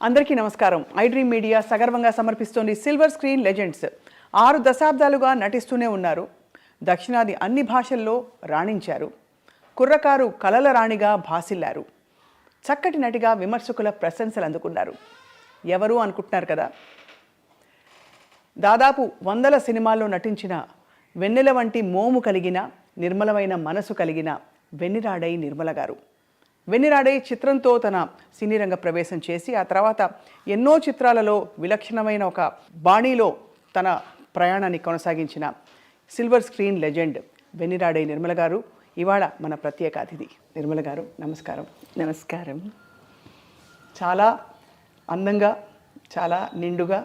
అందరికీ నమస్కారం. iDream media సగర్వంగా సమర్పిస్తోంది సిల్వర్ స్క్రీన్ లెజెండ్స్. 6 దశాబ్దాలుగా నటిస్తూనే ఉన్నారు. దక్షిణాది అన్ని భాషల్లో రాణించారు. కుర్రకారు కలల రాణిగా భాసిల్లారు. చక్కటి నటిగా విమర్శకుల ప్రశంసలు అందుకున్నారు. ఎవరు అనుకుంటున్నారు కదా, దాదాపు 100 సినిమాల్లో నటించిన వెన్నెల వంటి మోము కలిగిన నిర్మలమైన మనసు కలిగిన వెన్నెరా ఆడై నిర్మల గారు. వెన్నెరా ఆడై చిత్రంతో తన సినీ రంగ ప్రవేశం చేసి ఆ తర్వాత ఎన్నో చిత్రాలలో విలక్షణమైన ఒక బాణీలో తన ప్రయాణాన్ని కొనసాగించిన సిల్వర్ స్క్రీన్ లెజెండ్ వెన్నెరా ఆడై నిర్మల గారు ఇవాళ మన ప్రత్యేక అతిథి. నిర్మల గారు నమస్కారం. నమస్కారం. చాలా అందంగా చాలా నిండుగా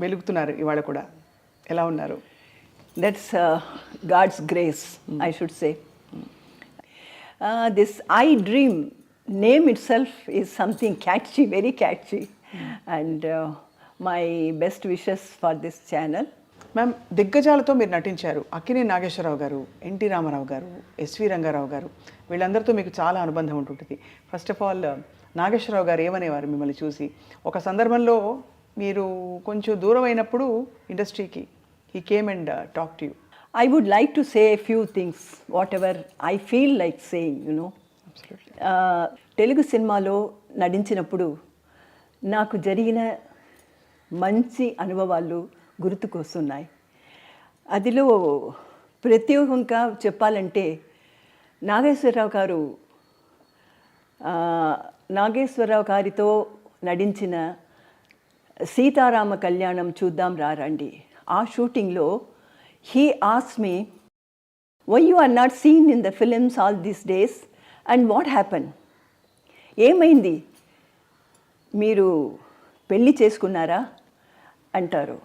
వెలుగుతున్నారు ఇవాళ కూడా. ఎలా ఉన్నారు? That's God's grace, I should say. This iDream name itself is something catchy, very catchy, and my best wishes for this channel. Ma'am, దిగ్గజాలతో మీరు నటించారు. అక్కినేని నాగేశ్వరరావు గారు, ఎన్టీ రామారావు గారు, ఎస్వి రంగారావు గారు, వీళ్ళందరితో మీకు చాలా అనుబంధం ఉంటుంటుంది. ఫస్ట్ ఆఫ్ ఆల్ నాగేశ్వరరావు గారు ఏమనేవారు మిమ్మల్ని చూసి? ఒక సందర్భంలో మీరు కొంచెం దూరం అయినప్పుడు ఇండస్ట్రీకి he came and talked to you. I would like to say a few things, whatever I feel like saying, you know. Absolutely. Telugu సినిమాలో నటించినప్పుడు నాకు జరిగిన మంచి అనుభవాలు గుర్తుకొస్తున్నాయి. అదిలో ప్రత్యేకంగా చెప్పాలంటే నాగేశ్వరరావు గారితో నటించిన సీతారామ కళ్యాణం చూద్దాం రండి. ఆ షూటింగ్లో he asked me, why you are not seen in the films all these days and what happened? ఏమైంది, మీరు పెళ్ళి చేసుకున్నారా అంటారు.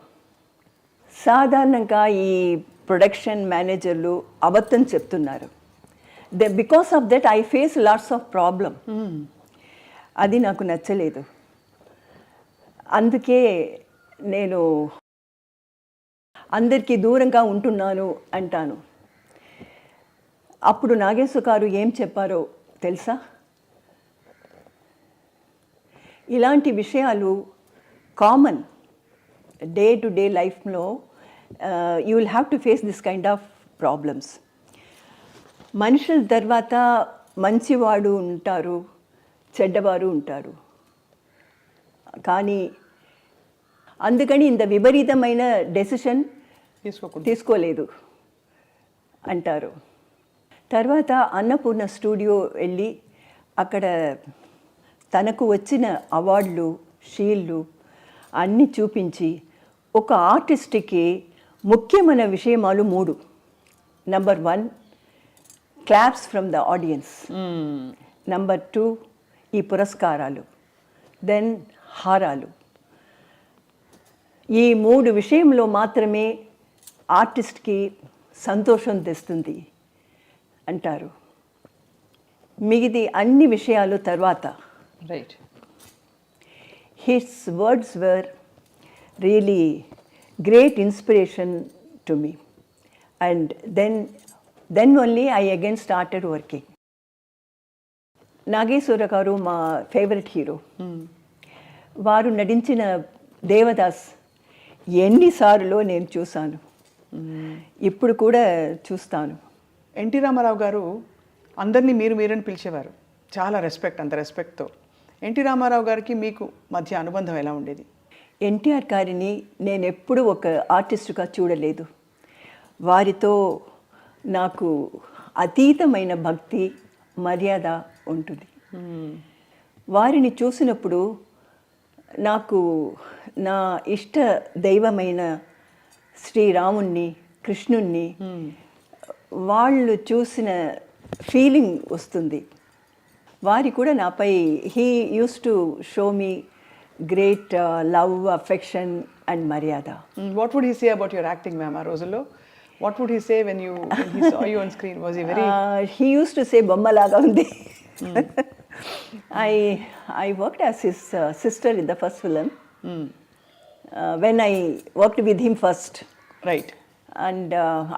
సాధారణంగా ఈ ప్రొడక్షన్ మేనేజర్లు అబద్ధం చెప్తున్నారు. Because of that I face lots of problem. అది నాకు నచ్చలేదు. అందుకే నేను అందరికీ దూరంగా ఉంటున్నాను అంటాను. అప్పుడు నాగేశ్వర గారు ఏం చెప్పారో తెలుసా? ఇలాంటి విషయాలు కామన్ డే టు డే లైఫ్లో. You will have to face this kind of problems. మనుషుల తర్వాత మంచివాడు ఉంటారు, చెడ్డవారు ఉంటారు. కానీ అందుకని ఇంత విపరీతమైన డెసిషన్ తీసుకోలేదు అంటారు. తర్వాత అన్నపూర్ణ స్టూడియో వెళ్ళి అక్కడ తనకు వచ్చిన అవార్డులు, షీల్డ్లు అన్నీ చూపించి ఒక ఆర్టిస్ట్కి ముఖ్యమైన విషయమాలు 3. Number 1 claps from the audience, number 2 ఈ పురస్కారాలు, దెన్ హారాలు. ఈ 3 విషయంలో మాత్రమే ఆర్టిస్ట్కి సంతోషం తెస్తుంది అంటారు. మిగిలిన అన్ని విషయాలు తర్వాత. Right. His words were really great inspiration to me. And then only I again started working. Nageswara garu మా ఫేవరెట్ హీరో. వారు నటించిన దేవదాస్ ఎన్నిసార్లు నేను చూశాను, ఇప్పుడు కూడా చూస్తాను. ఎన్టీ రామారావు గారు అందరినీ మీరని పిలిచేవారు. చాలా రెస్పెక్ట్, అంత రెస్పెక్ట్తో. ఎన్టీ రామారావు గారికి మీకు మధ్య అనుబంధం ఎలా ఉండేది? ఎన్టీఆర్ గారిని నేను ఎప్పుడూ ఒక ఆర్టిస్టుగా చూడలేదు. వారితో నాకు అతీతమైన భక్తి, మర్యాద ఉంటుంది. వారిని చూసినప్పుడు నాకు నా ఇష్ట దైవమైన శ్రీరాముణ్ణి, కృష్ణుణ్ణి వాళ్ళు చూసిన ఫీలింగ్ వస్తుంది. వారి కూడా నాపై he use to show me great love, affection and మర్యాద. What would he say about your acting ma'am ఆ రోజుల్లో? What would he say when he saw you on screen? Was he very he used to say బొమ్మలాగా ఉంది. I worked as his sister in the first film. When I worked with him first. Right. And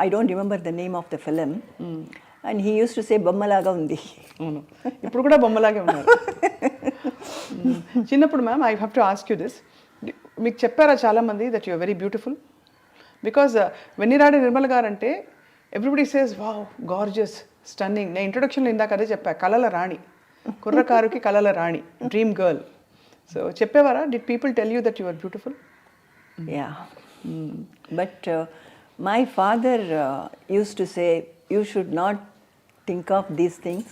I don't remember the name of the film. And he used to say, బొమ్మలాగా ఉంది. అవును, ఇప్పుడు కూడా బొమ్మలాగే ఉన్నారు. చిన్నప్పుడు ma'am, I have to ask you this, మీకు చెప్పారా చాలామంది that you are very beautiful? Because Venniradai Nirmala garu అంటే everybody says wow, gorgeous, stunning. నేను ఇంట్రొడక్షన్లో ఇందాక అదే చెప్పా, కళల రాణి, కుర్రకారుకి కళల రాణి, డ్రీమ్ గర్ల్. సో చెప్పేవారా, did people tell you that you are beautiful? Yeah. But my father used to say, you should not think of these things,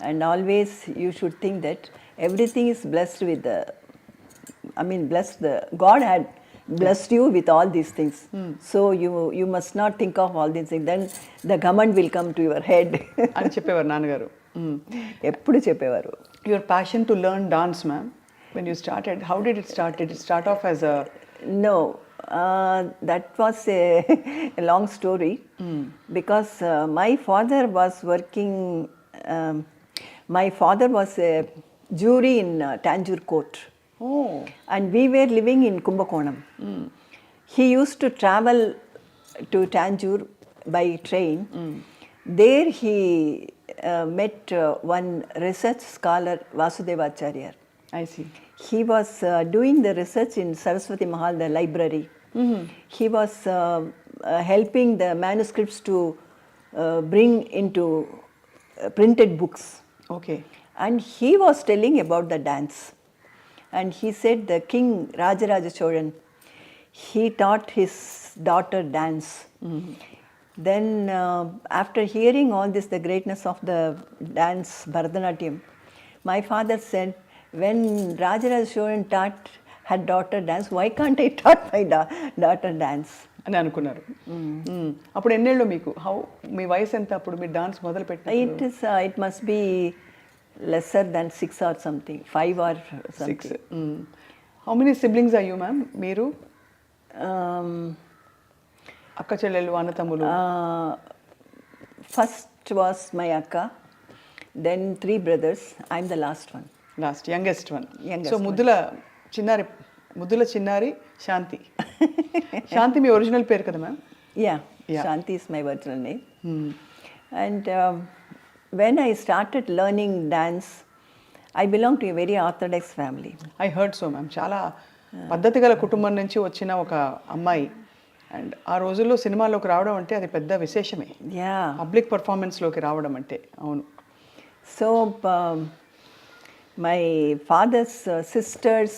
and always you should think that everything is blessed with the, God had blessed you with all these things. So you must not think of all these things. Then the government will come to your head. అని చెప్పేవారు నాన్నగారు. ఎప్పుడు చెప్పేవారు. Your passion to learn dance ma'am, when you started, how did it start? Did it start off as a... No, that was a long story, because my father was working, my father was a jury in Tanjore court. Oh. And we were living in Kumbakonam. He used to travel to Tanjore by train. There he met one research scholar, Vasudevacharya. I see. He was doing the research in Saraswati Mahal, the library. He was helping the manuscripts to bring into printed books. Okay. And he was telling about the dance. And he said the king Rajaraja Cholan, he taught his daughter dance. Then after hearing all this, the greatness of the dance, Bharatanatyam, my father said, when Rajaraja Cholan taught her daughter dance, why can't I taught my daughter dance? అని అనుకున్నారు. అప్పుడు ఎన్నేళ్ళు మీకు? మీ వయసు ఎంత అప్పుడు మీరు dance మొదలు పెట్టినప్పుడు? It must be lesser than 6 or something, 5 or something. 6. How many siblings are you, ma'am? మీరు అక్క చెల్లెళ్ళు, అన్న తమ్ములు? First was my akka, then 3 brothers. I'm the last one. Last, youngest one. Youngest so ముద్దుల చిన్నారి శాంతి. శాంతి మీ original పేరు కదా ma'am? Yeah, Shanti is my original name. And when I started learning dance, I belong to a very orthodox family. I heard so ma'am, చాలా పద్ధతి గల కుటుంబం నుంచి వచ్చిన ఒక అమ్మాయి. అండ్ ఆ రోజుల్లో సినిమాలోకి రావడం అంటే అది పెద్ద విశేషమే. Yeah. పబ్లిక్ పర్ఫార్మెన్స్లోకి రావడం అంటే. అవును. So my father's sisters,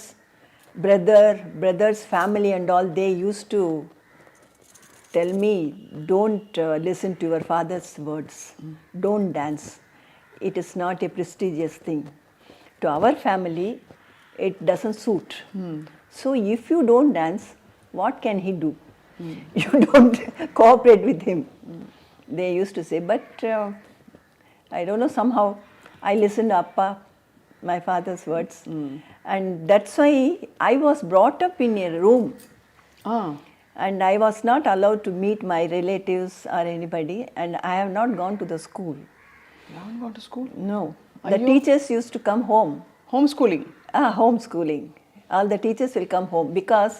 brothers, family and all, they used to tell me, don't listen to your father's words. Don't dance. It is not a prestigious thing. To our family, it doesn't suit. So if you don't dance, what can he do? You don't cooperate with him. They used to say, but I don't know, somehow I listened to Appa, my father's words. And that's why I was brought up in a room. And I was not allowed to meet my relatives or anybody. And I have not gone to the school. You haven't gone to school? No. The teachers used to come home. Homeschooling? Homeschooling. All the teachers will come home, because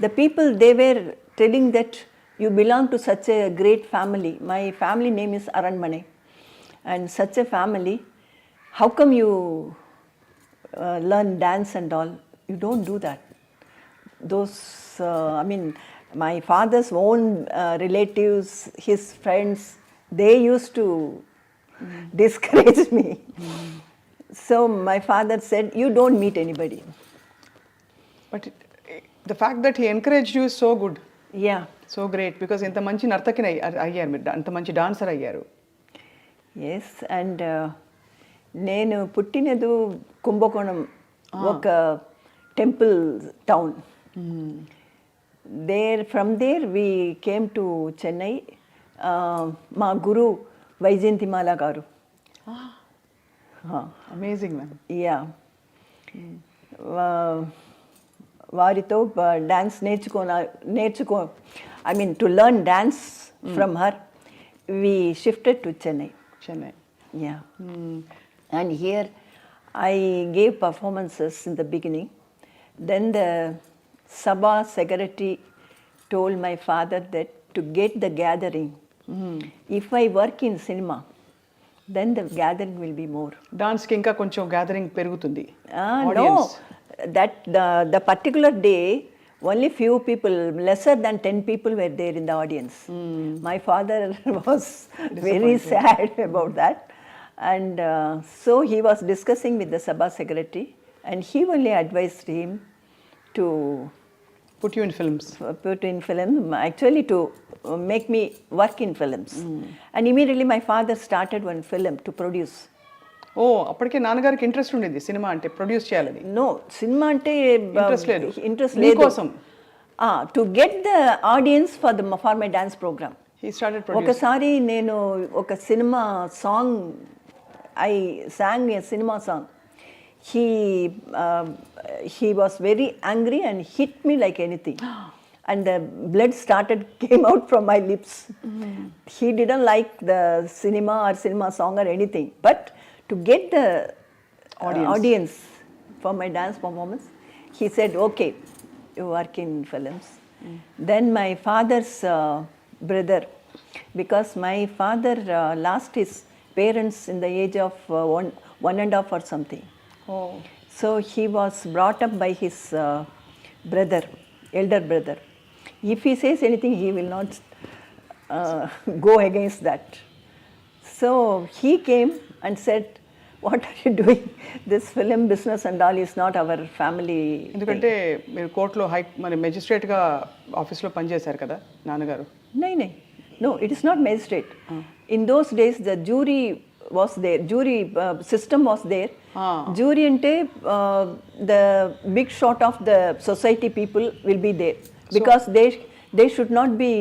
the people, they were telling that you belong to such a great family. My family name is Aranmane. And such a family, how come you learn dance and all? You don't do that. Those, my father's own relatives, his friends, they used to discourage me. So my father said, you don't meet anybody. But the fact that he encouraged you is so good. Yeah. So great, because ఇంత మంచి నర్తకిని అయ్యారు మీరు, అంత మంచి dancer అయ్యారు. Yes, and నేను పుట్టినది కుంభకోణం, ఒక temple town. From there we came to Chennai. మా గురు వైజయంతిమాల గారు. Amazing ma'am. యా, వారితో dance to learn dance from her, we shifted to Chennai. Yeah. And here I gave performances in the beginning. Then the Sabha secretary told my father that to get the gathering, if I work in cinema, then the gathering will be more. డాన్స్కి ఇంకా కొంచెం gathering పెరుగుతుంది. No, that the particular day, only few people, lesser than 10 people were there in the audience. My father was very sad about that. And so he was discussing with the Sabha secretary, and he only advised him to put you in films. put in film, actually to make me work in films. And immediately my father started one film to produce. ఓ అప్పటికే నాన్నగారికి interest ఉండేది cinema అంటే produce చేయాలని. No, cinema ante interest లేదు. interest మీకోసం. to get the audience for my dance program. He started produce. ఒకసారి నేను ఒక cinema song I sang a cinema song. He was very angry and hit me like anything. And the blood came out from my lips. He didn't like the cinema or cinema song or anything. But to get the audience for my dance performance, he said, okay, you work in films. Then my father's brother, because my father lost his parents in the age of one and a half or something. Oh. So he was brought up by his brother, elder brother. If he says anything, he will not go against that. So he came and said, what are you doing? This film business and all is not our family. ఎందుకంటే మీరు కోర్టులో మరి మెజిస్ట్రేట్గా ఆఫీస్లో పనిచేశారు కదా నాన్నగారు. No, it is not magistrate. In those days, the jury was there. Jury system was there. Jury ante the big shot of the society people will be there, because they should not be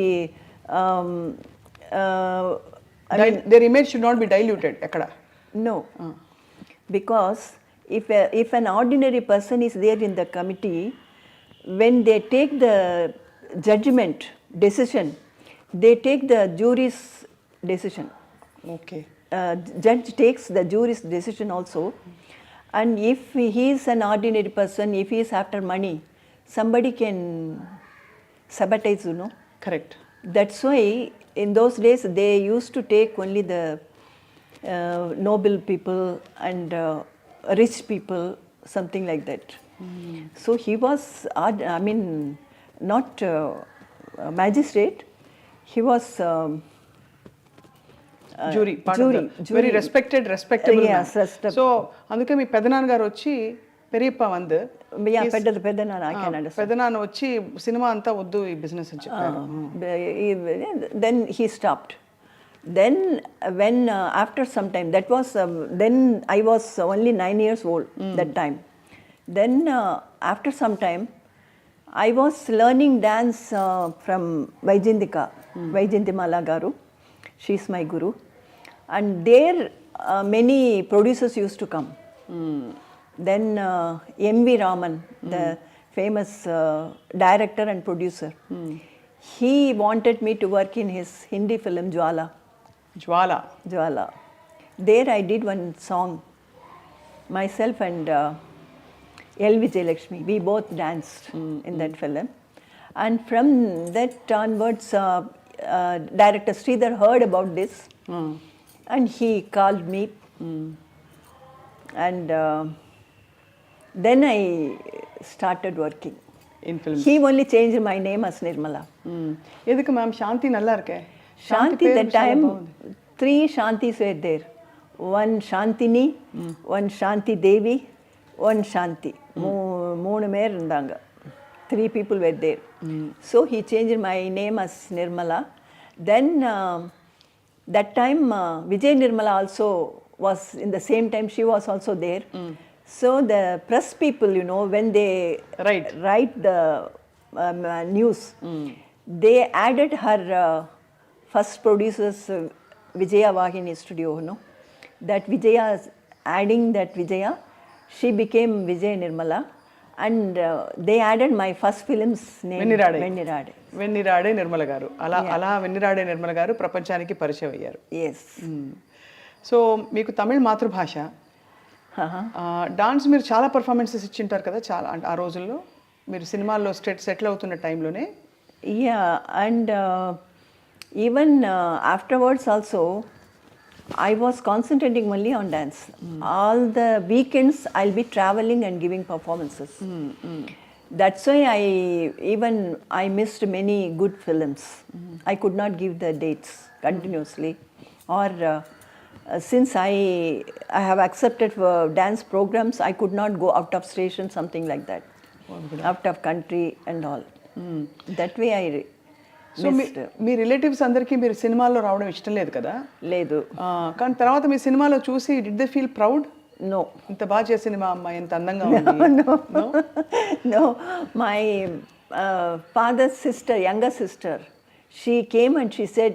their image should not be diluted ekkada. No, because if an ordinary person is there in the committee, when they take the judgment decision, they take the jury's decision. Okay. Judge takes the jury's decision also. And if he is an ordinary person, if he is after money, somebody can sabotage, you know. Correct. That's why in those days they used to take only the noble people and rich people, something like that. So he was, not magistrate, he was jury, very respectable yes, respectable. So అందుకే మీ పెదనాన్నగారు వచ్చి పెరియప్ప వందు పెద్దనాన్న, I can understand. పెదనాన్న వచ్చి cinema అంతా వద్దు ఈ business అని చెప్పారు. Then he stopped. Then when after some time, that was then I was only 9 years old that time. Then after some time I was learning dance from Vaijayanti Mala garu. She is my guru. And there many producers used to come. Then M.V. Raman, the famous director and producer, he wanted me to work in his Hindi film Jwala. There I did one song, myself and L. Vijayalakshmi. We both danced in that film. And from that onwards, director Sridhar heard about this, and he called me. And then I started working in films. He only changed my name as Nirmala. எதுக்கு ma'am சாந்தி நல்லா இருக்கே? Shanti, that time 3 Shantis were there. One Shantini, one Shanti Devi, one Shanti. மூணு பேர் இருந்தாங்க. 3 people were there. So he changed my name as Nirmala. Then that time Vijay Nirmala also was in the same time, she was also there. So the press people, you know, when they write the news, they added her first producer's Vijaya Vahini studio, you know. That Vijaya, adding that Vijaya, she became Vijay Nirmala. And they added my first film's name, Vennira Aadai Nirmala garu. అలా Vennira Aadai Nirmala garu ప్రపంచానికి పరిచయం అయ్యారు. Yes. So మీకు తమిళ్ మాతృభాష. Dance మీరు చాలా performances ఇచ్చింటారు కదా, చాలా అంటే ఆ రోజుల్లో మీరు సినిమాల్లో సెటిల్ అవుతున్న టైంలోనే. Yeah, and even afterwards also I was concentrating only on dance. All the weekends I'll be traveling and giving performances. That's why I missed many good films. I could not give the dates continuously. Or since I have accepted for dance programs, I could not go out of station, something like that. Out of country and all. That way I so me relatives అందరికీ మీరు సినిమాల్లో రావడం ఇష్టం లేదు కదా? లేదు. కానీ తర్వాత మీ సినిమాలో చూసి did they feel proud? No. ఇంత బాగా చేసింది మా అమ్మాయి, ఎంత అందంగా ఉంది. No. My father's sister, younger sister, she came and she said,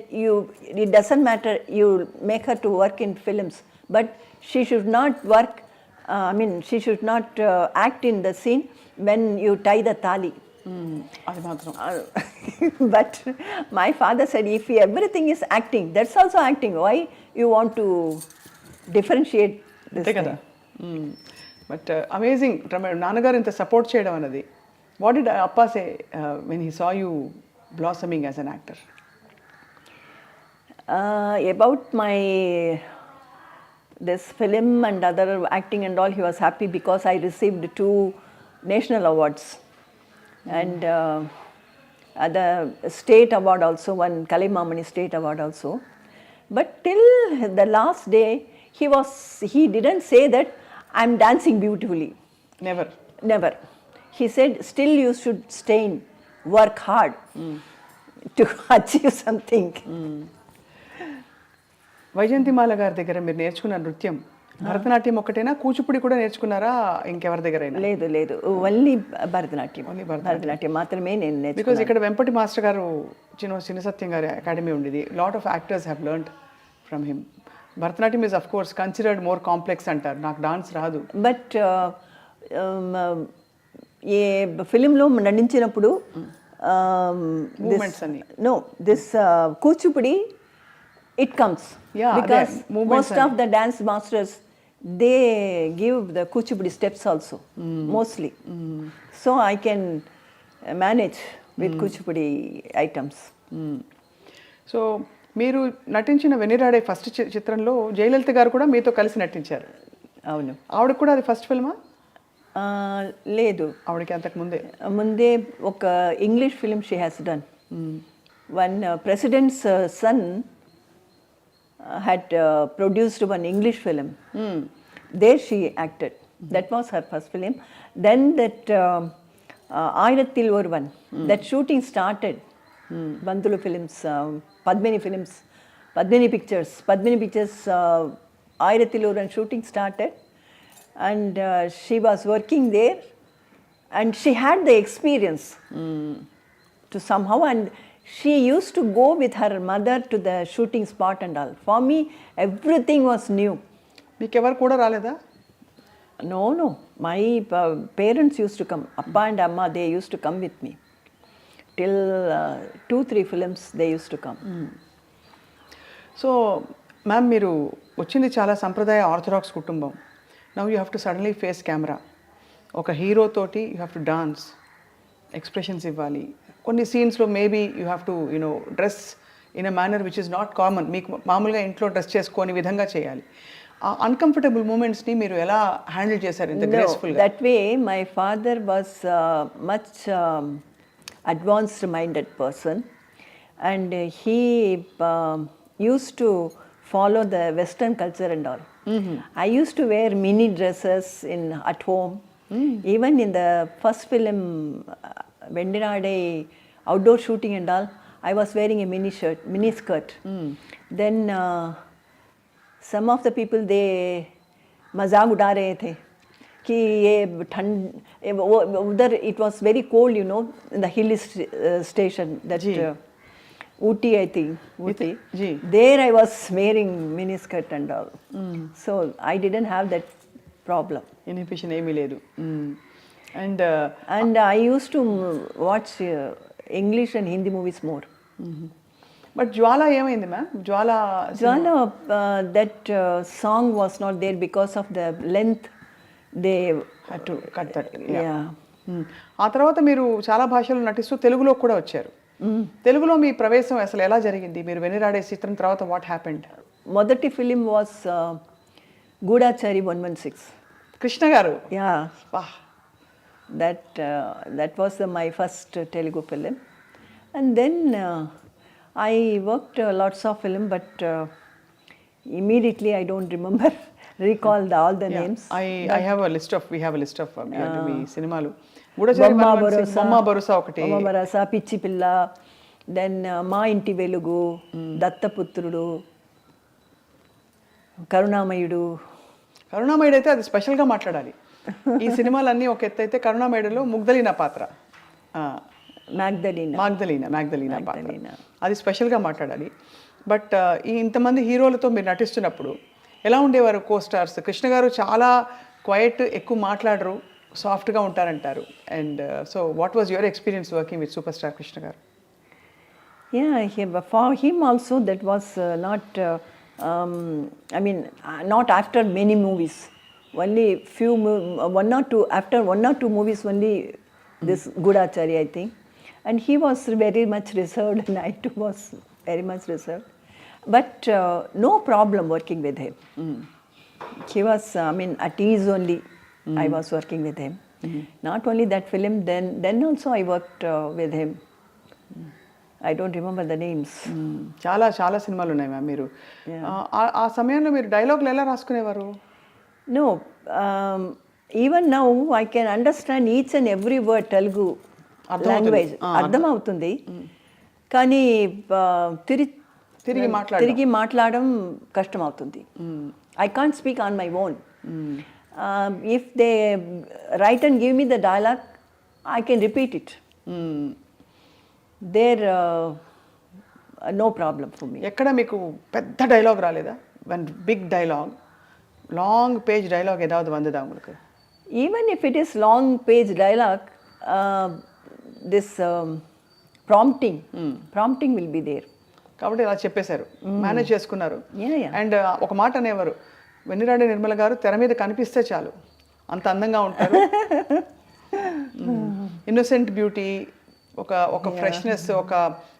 it doesn't matter, you make her to work in films, but she should not work, she should not act in the scene when you tie the tali. అది మాత్రం. But my father said, if everything is acting, that's also acting. Why you want to differentiate this అంతే కదా. But amazing నాన్నగారు ఇంత support చేయడం అన్నది. What did అప్పా say when he saw you blossoming as an actor? About my this film and other acting and all, he was happy because I received 2 national awards. And the state award also, one Kalaimamani state award also. But till the last day, he didn't say that I'm dancing beautifully. Never. He said, still you should work hard to achieve something. Vyjayanthimala గారి దగ్గర మీరు నేర్చుకున్న నృత్యం భరతనాట్యం ఒకటేనా, కూచిపూడి కూడా నేర్చుకున్నారా ఇంకెవరి దగ్గరైనా? లేదు, ఓన్లీ భరతనాట్యం మాత్రమే నేను నేర్చుకున్నాను. బికాజ్ ఇక్కడ వెంపటి మాస్టర్ గారు చిన్న సత్యం గారి అకాడమీ ఉండేది. Lot of actors have learned from him. Bharatanatyam is of course considered more complex అంటారు. నాకు డాన్స్ రాదు. బట్ ఏ ఫిలింలో నటించినప్పుడు మూమెంట్స్ అని this Kuchipudi it comes. Because most of the dance masters, they give the kuchipudi steps also, mostly. So I can manage with kuchipudi items. So మీరు నటించిన వెన్నీరా ఆడై first చిత్రంలో జయలలిత గారు కూడా మీతో కలిసి నటించారు. అవును. ఆవిడకి కూడా అది ఫస్ట్ ఫిల్మా? లేదు, ఆవిడకి అంతకు ముందే ఒక English film she has done. One president's son had produced one English film. There she acted. That was her first film. Then that Airathil Oruvan, that shooting started. Bandulu Films, Padmini Pictures, Airathil Oruvan shooting started. And she was working there. And she had the experience to somehow, and she used to go with her mother to the shooting spot and all. For me, everything was new. మీకెవరు కూడా రాలేదా? No. My parents used to come. Appa and Amma, they used to come with me. Till 2-3 films, they used to come. So ma'am, మీరు వచ్చింది చాలా సంప్రదాయ orthodox కుటుంబం. Now you have to suddenly face camera. ఒక హీరోతోటి you have to dance, expressions ఇవ్వాలి. కొన్ని సీన్స్లో maybe you have to dress in a manner which is not common. మీకు మామూలుగా ఇంట్లో డ్రెస్ చేసుకొని విధంగా చేయాలి. ఆ అన్కంఫర్టబుల్ మూమెంట్స్ని మీరు ఎలా హ్యాండిల్ చేశారు ఇంత గ్రేస్ఫుల్గా? That way my father was much advanced minded person, and he used to follow the Western culture and all. I used to wear mini dresses at home. Even in the first film, Vennira Aadai outdoor shooting and all, I was wearing a mini skirt. Then some of the people, they मजाक उड़ा रहे थे कि ये ठंड उधर it was very cold, in the hill station that Ooty, I think. Ooty. There I was wearing miniskirt and all. So I didn't have that problem. Inhibition ఏమీ లేదు. And I used to watch English and Hindi movies more. But Jwala ఏమైంది ma'am? Jwala that song was not there because of the length. They had to cut that. Yeah. ఆ తర్వాత మీరు చాలా భాషలు నటిస్తూ తెలుగులో కూడా వచ్చారు. తెలుగులో మీ ప్రవేశం అసలు ఎలా జరిగింది? మీరు వెన్నీరా ఆడై చిత్రం తర్వాత వాట్ హ్యాపెండ్? మొదటి ఫిలిం వాస్ గూఢాచారి 116. కృష్ణ గారు. యా, వా, that was my first Telugu film. And then I worked lots of film, but immediately I don't remember recall all the names. I have a list of, we have a list of మీ సినిమాలు. గూఢచారి బొమ్మ భరోసా ఒకటి, బొమ్మ భరోసా, పిచ్చి పిల్ల, then మా ఇంటి వెలుగు, దత్తపుత్రుడు, కరుణామయుడు. కరుణామయుడు అయితే అది స్పెషల్గా మాట్లాడాలి. ఈ సినిమాలన్నీ ఒక ఎత్తు అయితే కరుణామయుడులో ముగ్ధలీనా పాత్ర, మ్యాగ్దలీనా పాత్ర, అది స్పెషల్గా మాట్లాడాలి. బట్ ఈ ఇంతమంది హీరోలతో మీరు నటిస్తున్నప్పుడు ఎలా ఉండేవారు కో స్టార్స్? కృష్ణ గారు చాలా క్వైట్, ఎక్కువ మాట్లాడరు, సాఫ్ట్గా ఉంటారంటారు. And so what was your experience working with superstar Krishna garu? Yeah, for him also that was not, I mean, not after many movies. Only one or two movies only this Gudachari, I think. And he was very much reserved and I too was very much reserved. But no problem working with him. He was, I mean, at ease only. I was working with him. Not only that film, then also I worked with him. I don't remember the names. చాలా చాలా సినిమాలు ఉన్నాయి ma'am. మీరు ఆ సమయంలో మీరు డైలాగులు ఎలా రాసుకునేవారు? No, even now I can understand each and every word Telugu language. అర్థం అవుతుంది, కానీ తిరిగి మాట్లాడడం కష్టం అవుతుంది. I can't speak on my own. If they write and give me the dialogue, I can repeat it. There no problem for me. ఎక్కడ మీకు పెద్ద డైలాగ్ రాలేదా? One big dialogue, long page dialogue ఏதாவது వందదా உங்களுக்கு? Even if it is long page dialogue, this prompting will be there. కాబట్టి ఇలా చెప్పేశారు, మేనేజ్ చేసుకున్నారు. Yeah. అండ్ ఒక మాట అనేవారు, వెన్నిరా ఆడై నిర్మల గారు తెర మీద కనిపిస్తే చాలు అంత అందంగా ఉంటారు. ఇన్నోసెంట్ బ్యూటీ, ఒక ఫ్రెష్నెస్, ఒక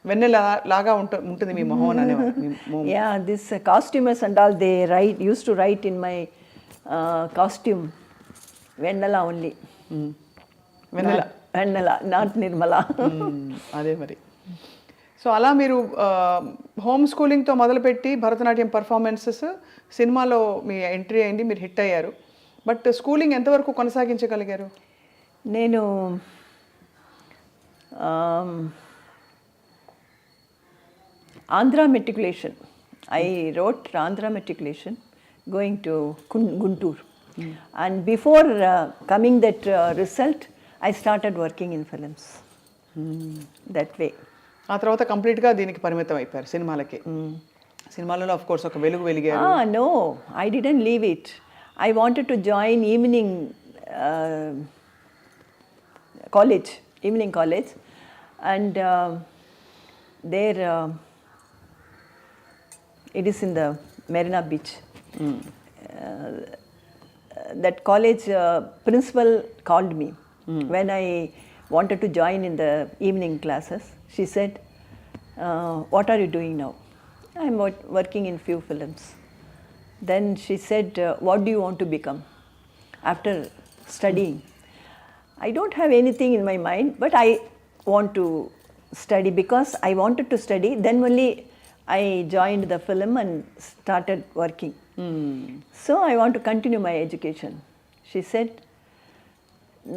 వెన్నెల లాగా ఉంటుంది మీ మొహం అనేవారు. Yeah, this costumers and all, they used to write in my costume Vennala only. Vennala, not Nirmala. అదే మరి. సో అలా మీరు హోమ్ స్కూలింగ్తో మొదలుపెట్టి భరతనాట్యం పర్ఫార్మెన్సెస్, సినిమాలో మీ ఎంట్రీ అయింది, మీరు హిట్ అయ్యారు. బట్ స్కూలింగ్ ఎంతవరకు కొనసాగించగలిగారు? నేను Andhra matriculation. I wrote Andhra matriculation going to Guntur. And before coming that result, I started working in films. That way. ఆ తర్వాత కంప్లీట్గా దీనికి పరిమితం అయిపోయారు, సినిమాలకి. సినిమాలలో ఆఫ్ కోర్స్ ఒక వెలుగు వెలిగారు. No, I didn't leave it. I wanted to join evening college. And there it is in the Marina Beach. That college principal called me when I wanted to join in the evening classes. She said, what are you doing now? I'm working in few films. Then she said, what do you want to become after studying? I don't have anything in my mind, but I want to study because I wanted to study. Then only I joined the film and started working. So I want to continue my education. She said,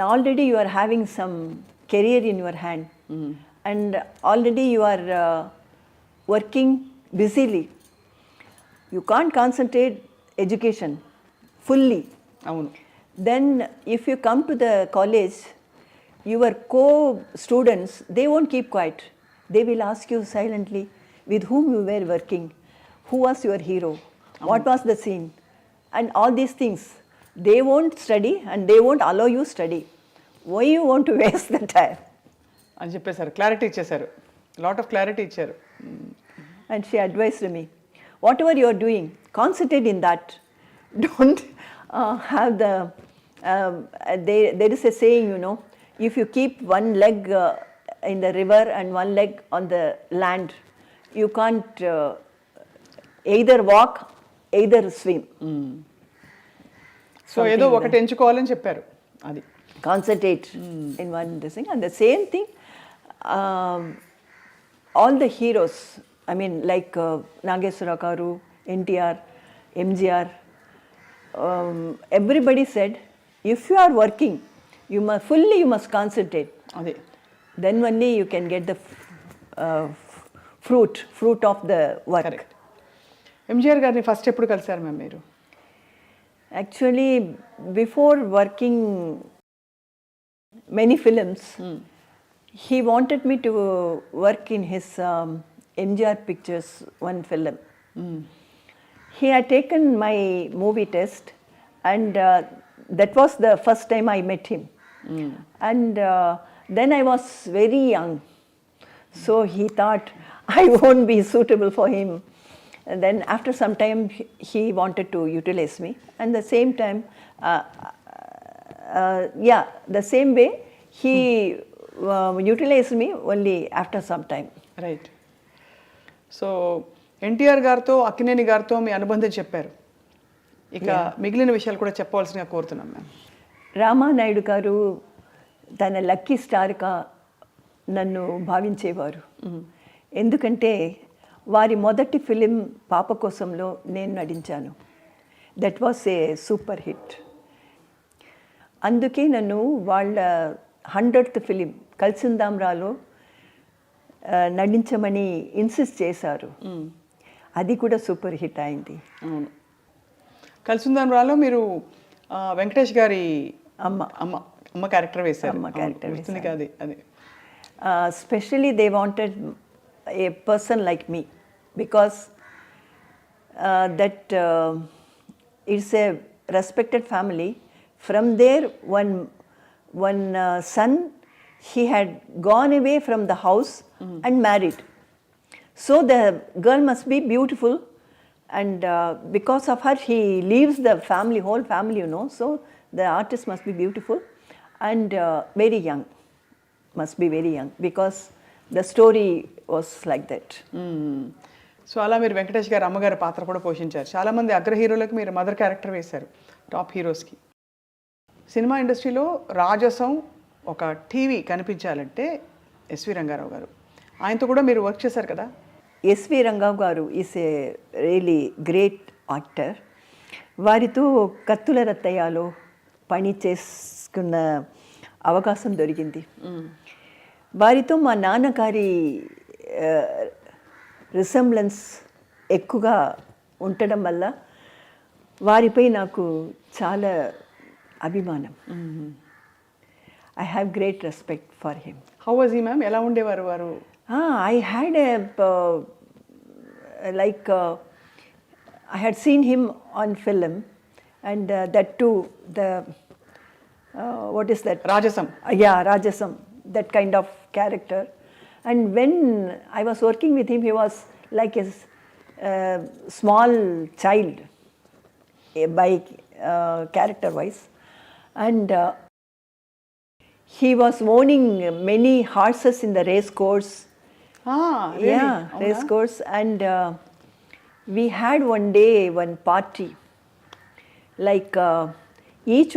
already you are having some career in your hand and already you are working busily. You can't concentrate education fully. Then if you come to the college, your co-students, they won't keep quiet. They will ask you silently with whom you were working, who was your hero, what was the scene, and all these things. They won't study and they won't allow you study. Why you want to waste the time? అని చెప్పేశారు, clarity ఇచ్చేశారు, lot of clarity ఇచ్చారు. And she advised me, whatever you are doing, concentrate in that. Don't have the, there is a saying, you know, if you keep one leg in the river and one leg on the land, you can't either walk, either swim. So ఏదో ఒకటి ఎంచుకోవాలని చెప్పారు అది. Concentrate in one this thing. And the same thing, all the heroes, I mean, like Nageswara Garu, NTR, MGR, everybody said, if you are working, you must concentrate. అదే. Then only you can get the fruit of the work. Correct. MGR గారిని first ఎప్పుడు కలిసారు ma'am మీరు? Actually, before working many films, he wanted me to work in his MGR Pictures one film. He had taken my movie test, and that was the first time I met him. And then I was very young, so he thought I won't be suitable for him. And then after some time he wanted to utilize me, and the same time the same way he utilized me only after some time. Right. So NTR గారితో అక్కినేని గారితో మీ అనుబంధం చెప్పారు, ఇక మిగిలిన విషయాలు కూడా చెప్పవలసిందిగా కోరుతున్నాం ma'am. Ramanaidu గారు తన లక్కీ స్టార్గా నన్ను భావించేవారు. ఎందుకంటే వారి మొదటి ఫిలిం పాప కోసంలో నేను నటించాను. That was a super hit. అందుకే నన్ను వాళ్ళ 100th ఫిలిం కలిసిందాంరాలో నటించమని ఇన్సిస్ట్ చేశారు. అది కూడా సూపర్ హిట్ అయింది. అవును. కలిసిందాంరాలో మీరు వెంకటేష్ గారి అమ్మ అమ్మ అమ్మ క్యారెక్టర్ వేశారు. అమ్మ క్యారెక్టర్ వేస్తుంది అది అది. Especially they wanted a person like me, because that it's a respected family. From there, one son, he had gone away from the house and married. So the girl must be beautiful, and because of her he leaves the family, whole family, you know. So the artist must be beautiful and very young, must be very young, because the story was like that. So అలా మీరు వెంకటేష్ గారు అమ్మగారి పాత్ర కూడా పోషించారు. చాలామంది అగ్ర హీరోలకు మీరు మదర్ క్యారెక్టర్ వేశారు, టాప్ హీరోస్కి. సినిమా ఇండస్ట్రీలో రాజసం ఒక టీవీ కనిపించాలంటే ఎస్వి రంగారావు గారు, ఆయనతో కూడా మీరు వర్క్ చేశారు కదా? ఎస్వి రంగారావు గారు is a really great actor. వారితో కత్తుల రత్తయ్యలో పని చేసుకున్న అవకాశం దొరికింది. వారితో మా నాన్నగారి రిసెంబ్లెన్స్ ఎక్కువగా ఉండడం వల్ల వారిపై నాకు చాలా అభిమానం. I have great respect for him. How was he ma'am? ఎలా ఉండేవారు వారు? I had like I had seen him on film, and that too, the what is that? Rajasam. Yeah, Rajasam, that kind of character. And when I was working with him, he was like a small child by character-wise, and he was owning many horses in the race course. Really? Yeah, race course, and we had one day one party, like each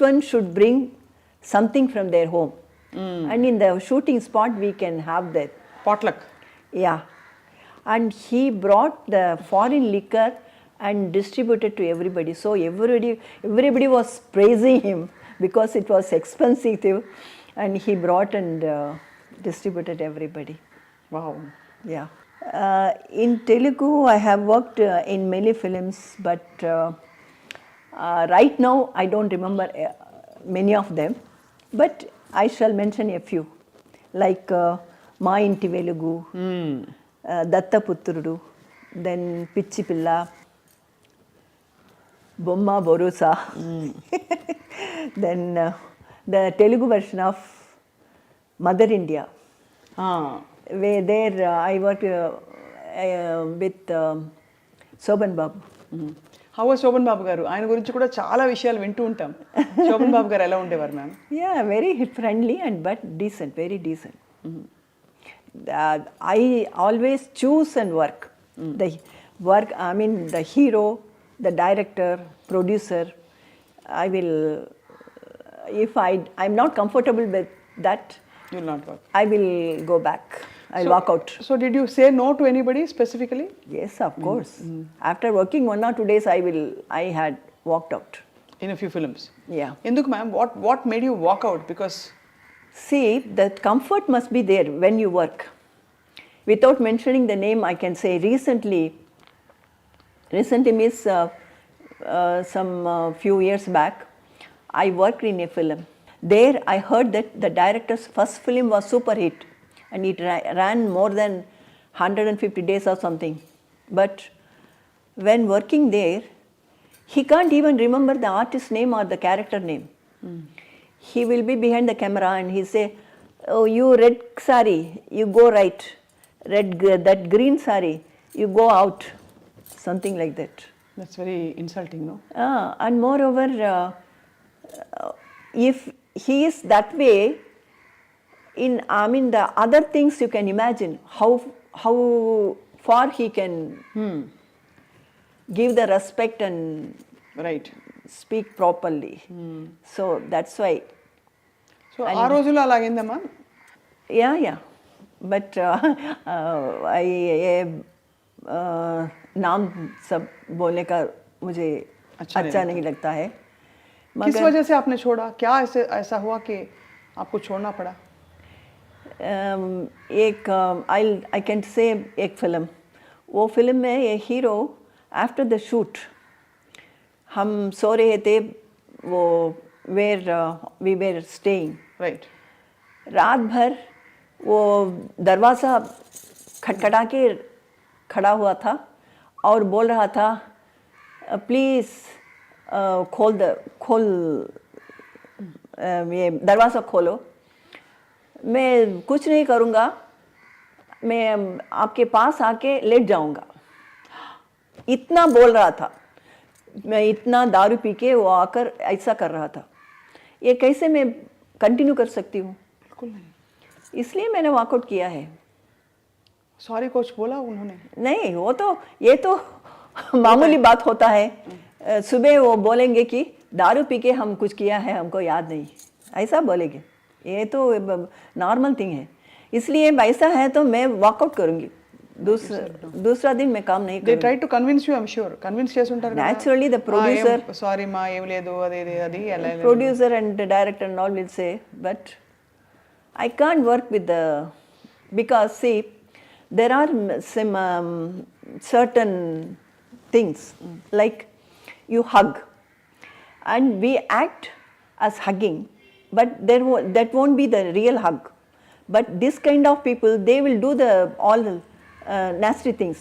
one should bring something from their home, and in the shooting spot we can have that potluck. Yeah, and he brought the foreign liquor and distributed to everybody. So everybody was praising him because it was expensive, and he brought and distributed everybody. Wow. Yeah. In Telugu, I have worked in many films, but right now I don't remember many of them. But I shall mention a few, like Ma Inti Velugu, Datta Putrudu, then Pichi Pilla, Bomma Borusa, then the Telugu version of Mother India. Where there I worked with Sobhan Babu. How was Sobhan Babu garu? ఆయన గురించి కూడా చాలా విషయాలు వింటూ ఉంటాం. శోభన్ బాబు గారు ఎలా ఉండేవారు ma'am? Yeah, very friendly and but decent, very decent. I always choose and work. The work, I mean, the hero, the director, producer, I will, if I'm not comfortable with that, You'll not work. I will go back. I'll walk out. So did you say no to anybody specifically? Yes, of course. After working 1 or 2 days, I had walked out. In a few films. Yeah. Enduku ma'am, what made you walk out? Because See, that comfort must be there when you work. Without mentioning the name, I can say recently means some few years back, I worked in a film. There I heard that the director's first film was super hit and it ran more than 150 days or something. But when working there, he can't even remember the artist's name or the character name. He will be behind the camera and he say, "Oh, you red sari, you go right. That green sari, you go out." Something like that. that's very insulting, no? And moreover, if he is that way, the other things you can imagine how far he can give the respect and Right. speak properly. So that's why. So ఆ రోజుల్లో అలాగైందా ma'am? Yeah. But नाम सब बोलने का मुझे अच्छा नहीं लगता है. किस वजह से आपने छोड़ा? क्या ऐसा हुआ कि आपको छोड़ना पड़ा? एक I can say एक फिल्म, वो फिल्म में ये हीरो आफ्टर द शूट हम सो रहे थे, वो वी वेर स्टेइंग. राइट. रात भर वो दरवाज़ा खटखटा के खड़ा हुआ था और बोल रहा था, प्लीज़ ये दरवाज़ा खोलो, मैं कुछ नहीं करूँगा, मैं आपके पास आके लेट जाऊँगा. इतना बोल रहा था. मैं इतना दारू पी के वो आकर ऐसा कर रहा था. ये कैसे मैं कंटिन्यू कर सकती हूँ? बिल्कुल नहीं. इसलिए मैंने वॉकआउट किया है. सॉरी कोच बोला उन्होंने? नहीं, वो तो ये तो मामूली बात होता है. सुबह वो बोलेंगे कि दारू पी के हम कुछ किया है, हमको याद नहीं, ऐसा बोलेंगे. ये तो नॉर्मल थिंग है. इसलिए ऐसा है तो मैं वॉकआउट करूँगी. दूसरा दिन मैं काम नहीं They करूँगी. try to convince you, I'm sure. Convince చేస్తుంటారు కదా. Naturally, the producer, సారీ మా ఏం లేదు అది ఎలా producer and the director and all will say, but I can't work with because see, there are some certain things like you hug and we act as hugging, but that won't be the real hug. But this kind of people, they will do all the nasty things.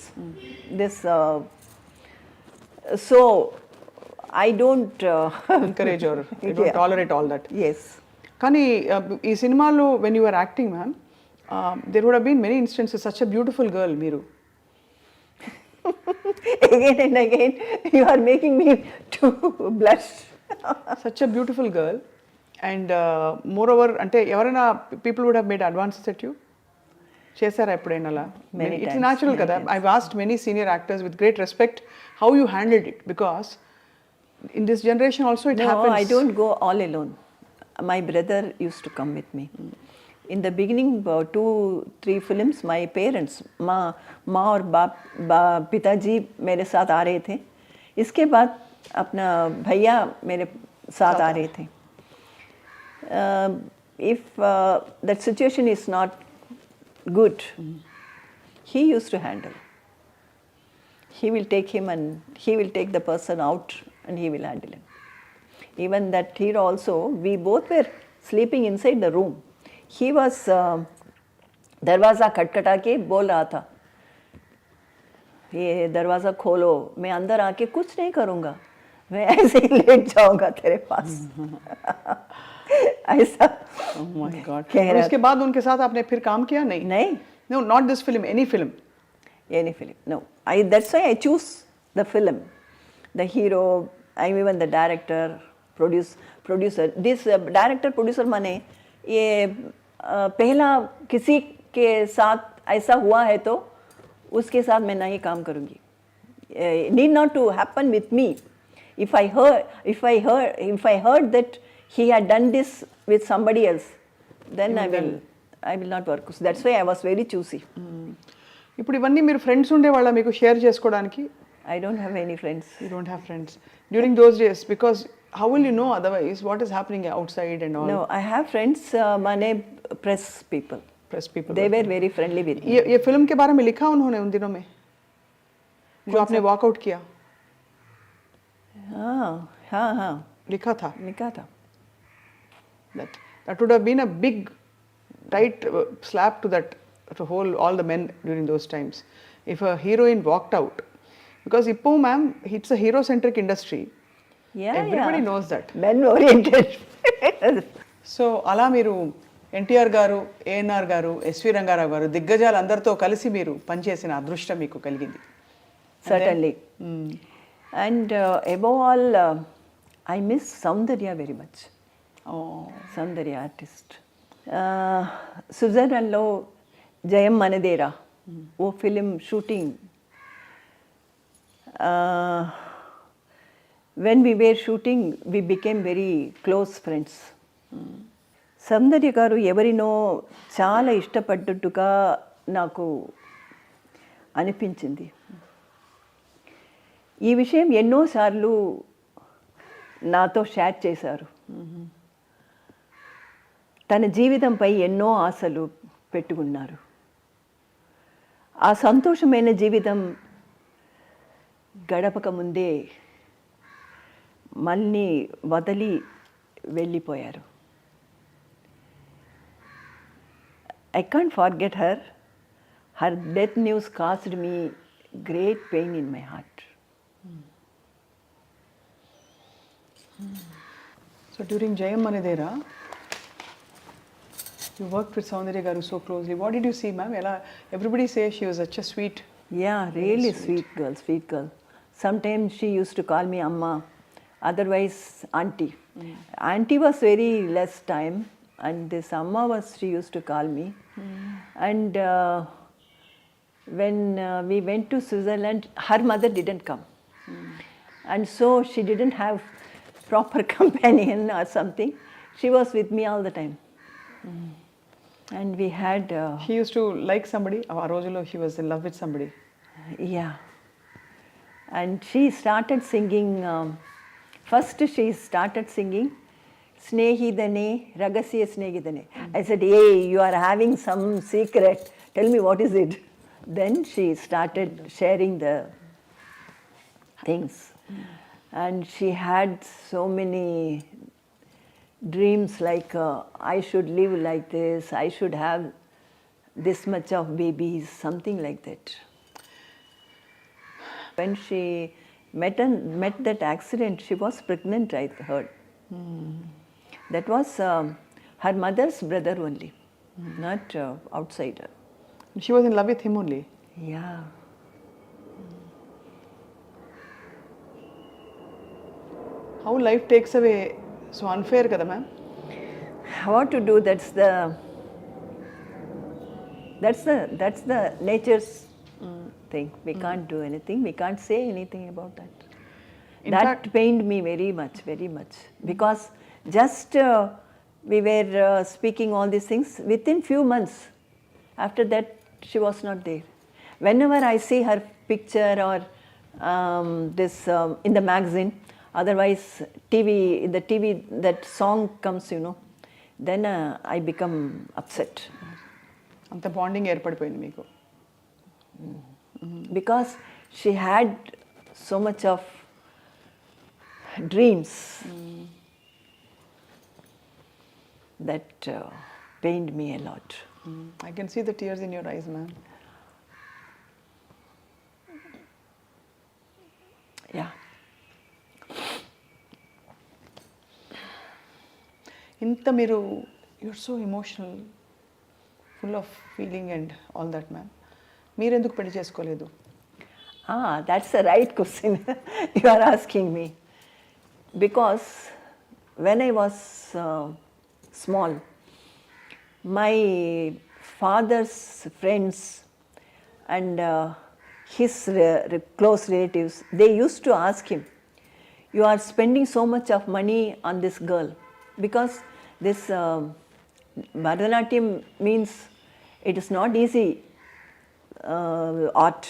So I don't encourage or you don't tolerate all that. Yes. కానీ ఈ సినిమాలో when you were acting ma'am, there would have been many instances, such a beautiful girl మీరు. Again and again you are making me to blush. Such a beautiful girl and moreover అంటే ఎవరైనా people would have made advances at you? చేశారా ఎప్పుడైనా అలా? It's natural కదా. I've asked many senior actors with great respect how you handled it, because in this generation also it happens. No, I don't go all alone. My brother used to come with me. In the beginning, 2-3 films, my parents, माँ और पिताजी मेरे साथ आ रहे थे. इसके बाद अपना भैया मेरे साथ आ रहे थे. If that situation is not good, he used to handle. He will take him and he will take the person out and he will handle him. Even that hero also, we both were sleeping inside the room. He was दरवाज़ा खटखटा के बोल रहा था, ये दरवाज़ा खोलो, मैं अंदर आके कुछ नहीं करूँगा, मैं ऐसे ही लेट जाऊँगा तेरे पास. ऐसा. Oh my God. कह रहा. उसके बाद उनके साथ आपने फिर काम किया? नहीं. No, not this film, any film. Any film. No. That's why I choose the film, the hero, even the director, producer. This director producer माने ये पहला किसी के साथ ऐसा हुआ है तो उसके साथ मैं नहीं काम करूँगी. Need not to happen with me. If I heard that he had done this with somebody else, then I will not work. So that's why I was very choosy. ఇప్పుడు ఇవన్నీ మీరు ఫ్రెండ్స్ ఉండేవాళ్ళ మీకు షేర్ చేసుకోవడానికి? I don't have any friends. You don't have friends during those days, because how will you know otherwise what is happening outside and all? No, I have friends, mane press people. Press people. They were very friendly with me. ये film के बारे में लिखा उन्होंने उन दिनों में जो आपने वॉकआउट किया? हाँ लिखा था. That would have been a big tight slap to all the men during those times if a heroine walked out, because Ippo ma'am, it's a hero centric industry. Everybody knows that. Men oriented. So అలా మీరు ఎన్టీఆర్ గారు, ఏఎన్ఆర్ గారు, SV Rangarao గారు దిగ్గజాలు అందరితో కలిసి మీరు పనిచేసిన అదృష్టం మీకు కలిగింది. Certainly. And above all, I miss Soundarya very much. Soundarya artist. స్విట్జర్లాండ్లో జయం మనదేరా ఓ film shooting. When we were shooting, we became very close friends. Soundarya garu ఎవరినో చాలా ఇష్టపడ్డట్టుగా నాకు అనిపించింది. ఈ విషయం ఎన్నోసార్లు నాతో షేర్ చేశారు. తన జీవితంపై ఎన్నో ఆశలు పెట్టుకున్నారు. ఆ సంతోషమైన జీవితం గడపక ముందే మళ్ళీ వదిలి వెళ్ళిపోయారు. I can't forget her. Her death news caused me great pain in my heart. So during Jayam Manidera, you worked with Soundarya Garu so closely. What did you see, ma'am? Everybody says she was such a sweet. Yeah, really sweet girl. Sometimes she used to call me Amma, otherwise Auntie. Auntie was very less time, and this Amma she used to call me. And when we went to Switzerland, her mother didn't come. And so she didn't have proper companion or something. She was with me all the time. And we had... She used to like somebody. ఆ రోజులో she was in love with somebody. Yeah. And she started singing... first she started singing Snehidane, Ragasya Snehidane. I said, hey, you are having some secret. Tell me what is it. Then she started sharing the things. And she had so many dreams like, I should live like this, I should have this much of babies, something like that. When she met that accident, she was pregnant, I heard. That was her mother's brother only, not outsider. She was in love with him only? Yeah. How life takes away, so unfair kada ma'am? What to do, that's the nature's thing. We can't do anything, we can't say anything about that. That pained me very much, because just we were speaking all these things, within few months after that she was not there. Whenever I see her picture or this in the magazine, otherwise in the TV that song comes, then I become upset. అంత bonding ఏర్పడిపోయింది మీకు? Because she had so much of dreams that pained me a lot. I can see the tears in your eyes, ma'am. Yeah. ఇంత మీరు you're so emotional, full of feeling and all that, ma'am. మీరు ఎందుకు పెళ్లి చేసుకోలేదు? That's the right question you are asking me. Because when I was small, my father's friends and his close relatives, they used to ask him, you are spending so much of money on this girl, because this Bharatanatyam means it is not easy art.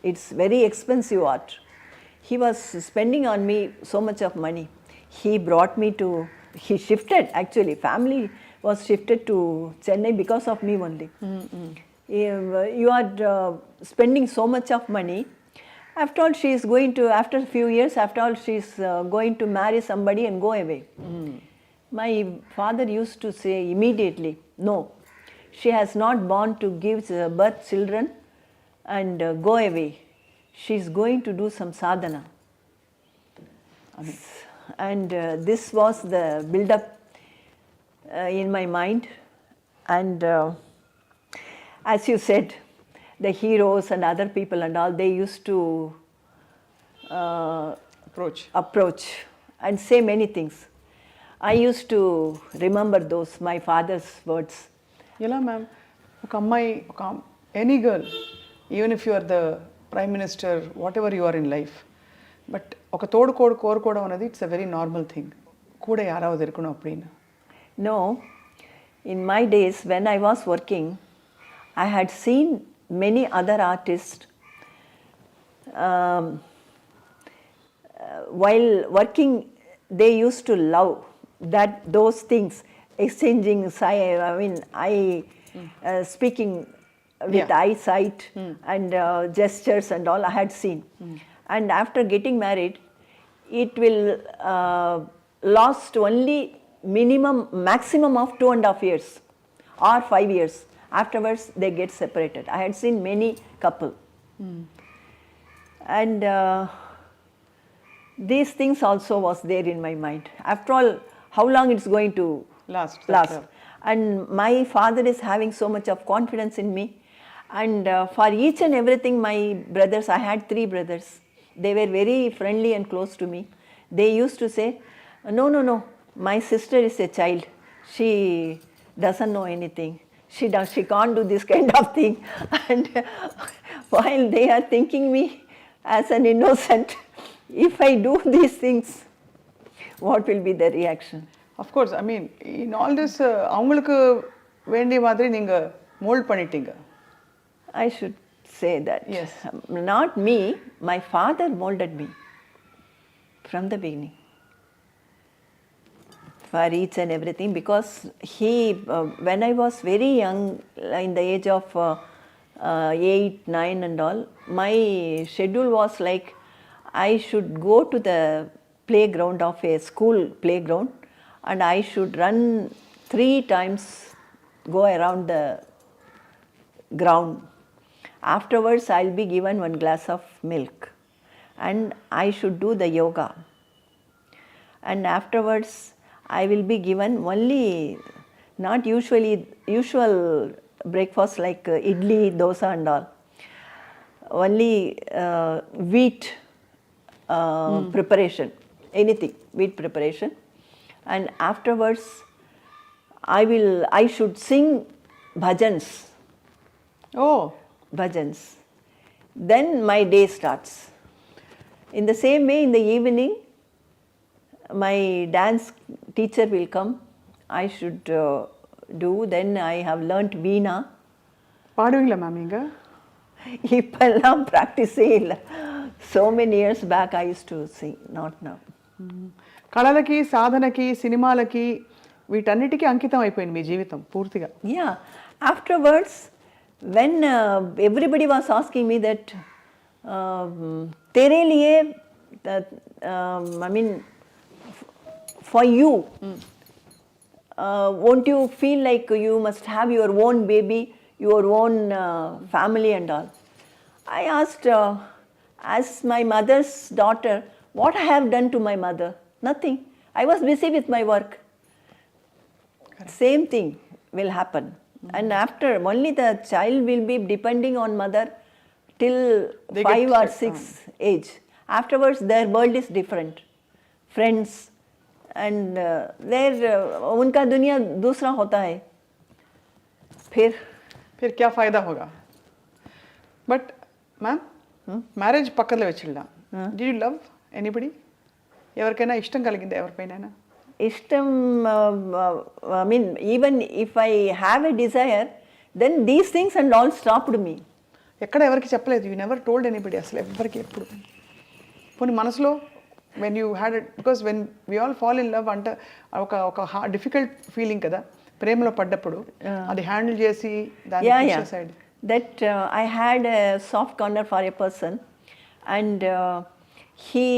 It's very expensive art. He was spending on me so much of money. He brought me to, he shifted actually, family was shifted to Chennai because of me only. You are spending so much of money. After all, she is going to, after a few years, after all, she is going to marry somebody and go away. My father used to say immediately, no, she has not born to give birth children and go away. She is going to do some sadhana. And this was the build-up in my mind. And as you said, the heroes and other people and all, they used to approach and say many things. I used to remember those, my father's words. ఎలా ma'am ఒక అమ్మాయి ఒక any girl even if you are the prime minister whatever you are in life but ఒక తోడు కోరుకోవడం అనేది it's a very normal thing கூட யாராவது இருக்கணும் அப்படின்னு. No, in my days when I was working, I had seen many other artists while working, they used to love those things, exchanging speaking with eyesight and gestures and all I had seen. And after getting married, it will last only maximum of 2.5 years or 5 years. Afterwards, they get separated. I had seen many couple. And these things also was there in my mind. After all, how long it's going to last. And my father is having so much of confidence in me. And for each and everything, my brothers, I had 3 brothers. They were very friendly and close to me. They used to say, no, my sister is a child. She doesn't know anything. She can't do this kind of thing. And while they are thinking me as an innocent, if I do these things, what will be the reaction? Of course, I mean, in all this, அவங்களுக்கு வேண்டிய மாதிரி நீங்க mould பண்ணிட்டீங்க. I should say that. Yes. Not me, my father molded me from the beginning for each and everything, because he, when I was very young, in the age of 8, 9 and all, my schedule was like I should go to the playground of a school playground and I should run 3 times, go around the ground. Afterwards, I'll be given 1 glass of milk and I should do the yoga. And afterwards, I will be given only, not usual breakfast like idli, dosa and all. Only wheat preparation, anything, wheat preparation. And afterwards, I should sing bhajans. Oh. Bhajans. Then my day starts. In the same way, in the evening, my dance teacher will come. I should do. Then I have learnt veena. பாடுவீங்களா ma'am நீங்க? இப்பெல்லாம் ப்ராக்டிஸே இல்லை. So many years back I used to sing, not now. కళలకి సాధనకి సినిమాలకి వీటన్నిటికీ అంకితం అయిపోయింది మీ జీవితం పూర్తిగా. Yeah. Afterwards, when everybody was asking me that, तेरे लिए, I mean, for you, won't you feel like you must have your own baby, your own family and all? I asked, as my mother's daughter, what I have done to my mother? Nothing. I was busy with my work. Correct. Same thing will happen. And after, only the child will be depending on mother till 5 or 6 age. Afterwards, their world is different. Friends, and उनका दुनिया दूसरा होता है. फिर क्या फ़ायदा होगा? But ma'am marriage పక్కలో వచ్చిల్లా డి యూ లవ్ ఎనీబడి? ఎవరికైనా ఇష్టం కలిగిందా ఎవరిపైన? Ishtam, I mean, even if I have a desire, then these things and all stopped me. ఎక్కడ ఎవరికి చెప్పలేదు? యూ నెవర్ టోల్డ్ ఎనీబడి అసలు ఎవరికి ఎప్పుడు? పోనీ మనసులో when you had it, because when we all fall in love అంటే ఒక డిఫికల్ట్ ఫీలింగ్ కదా ప్రేమలో పడ్డప్పుడు, అది హ్యాండిల్ చేసి దాన్ని side. That I had a soft corner for a person, and he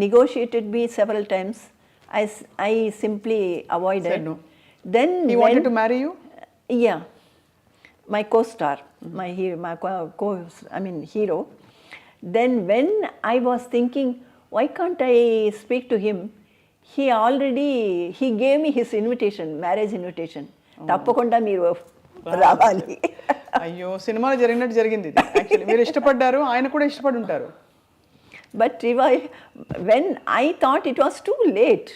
negotiated me several times. I simply avoided. Said no. Then He wanted to marry you? Yeah, my co-star, my hero, hero. Then when I was thinking, why can't I speak to him? He gave me his invitation, marriage invitation. తప్పకుండా మీరు రావాలి. అయ్యో, సినిమాలో జరిగినట్టు జరిగింది ఇది. Actually మీరు ఇష్టపడ్డారు, ఆయన కూడా ఇష్టపడి ఉంటారు. But when I thought it was too late,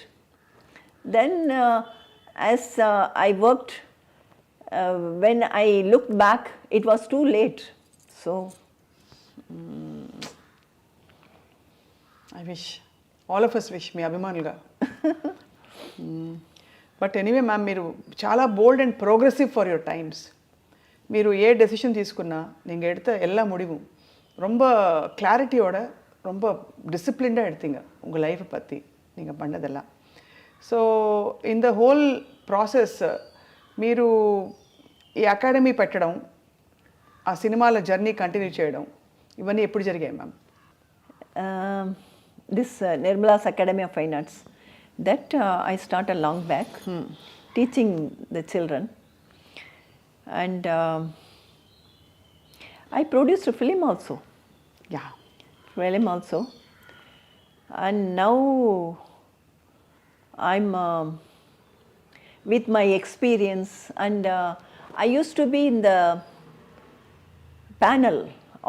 then as I worked, when I looked back, it was too late. So, I wish, all of us wish, మీ అభిమానులుగా. బట్ ఎనీవే మ్యామ్, మీరు చాలా bold and progressive for your times. మీరు ఏ decision తీసుకున్నా நீங்கள் எடுத்த எல்லா முடிவும் ரொம்ப கிளாரிட்டியோட ரொம்ப டிசிப்ளின்டாக எடுத்தீங்க உங்கள் லைஃப்பை பற்றி நீங்கள் பண்ணதெல்லாம். So in the whole process మీరు ఈ అకాడమీ పెట్టడం, ఆ సినిమాల జర్నీ కంటిన్యూ చేయడం, ఇవన్నీ ఎప్పుడు జరిగాయి ma'am? This Nirmala's Academy of Fine Arts, that I started long back, teaching the children, and I produced a film also. Yeah. Film also, and now I'm with my experience, and I used to be in the panel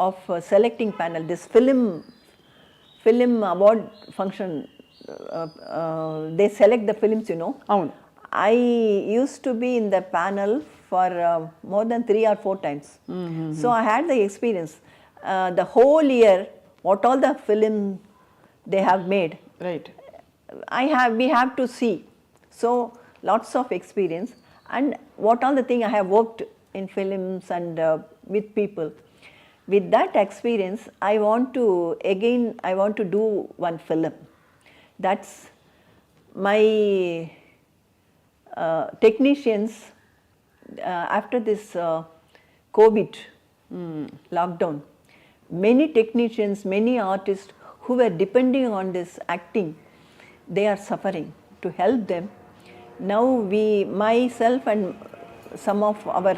of selecting panel, this film award function. They select the films, you know. అవును. I used to be in the panel for more than 3 or 4 times. So I had the experience. The whole year, what all the film they have made. Right. We have to see. So lots of experience, and what all the thing I have worked in films and with people. With that experience, I want to do one film. That's my technicians after this COVID lockdown. Many technicians, many artists who were depending on this acting, they are suffering. To help them, now myself and some of our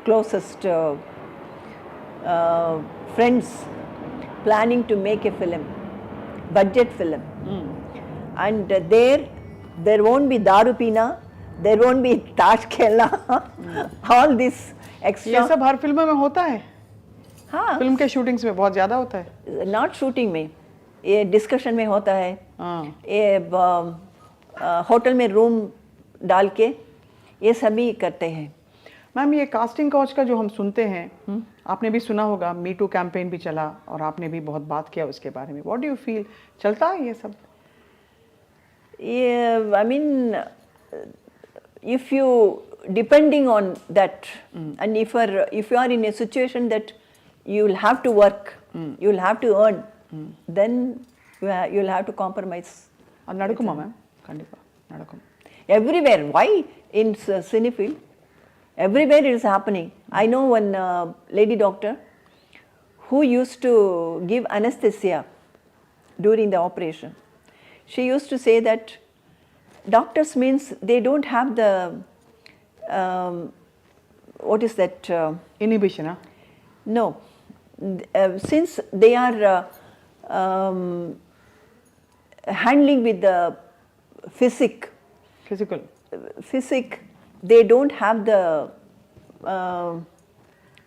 closest friends planning to make a film, budget film. And there won't be Daru Pina, there won't be Taj Khela, all this extra. ये सब हर film में होता है? हाँ, film के shootings में बहुत ज़्यादा होता है. नॉट शूटिंग में, ये डिस्कशन में होता है. ये होटल में रूम डाल के ये सभी करते हैं. मैम, ये कास्टिंग काउच का जो हम सुनते हैं, आपने भी सुना होगा, मी टू कैंपेन भी चला और आपने भी बहुत बात किया उसके बारे में. व्हाट डू यू फील, चलता है ये सब? I mean, if you depending on that, and if you are in a situation that you will have to work, you will have to earn, then you will have to compromise. అది నడుకుమా ma'am? కండిపా నడుకుం. Everywhere. Why in cinefield? Everywhere it is happening. I know one lady doctor who used to give anesthesia during the operation. She used to say that doctors means they don't have the what is that? Inhibition, huh? No. Since they are handling with the Physical. They don't have the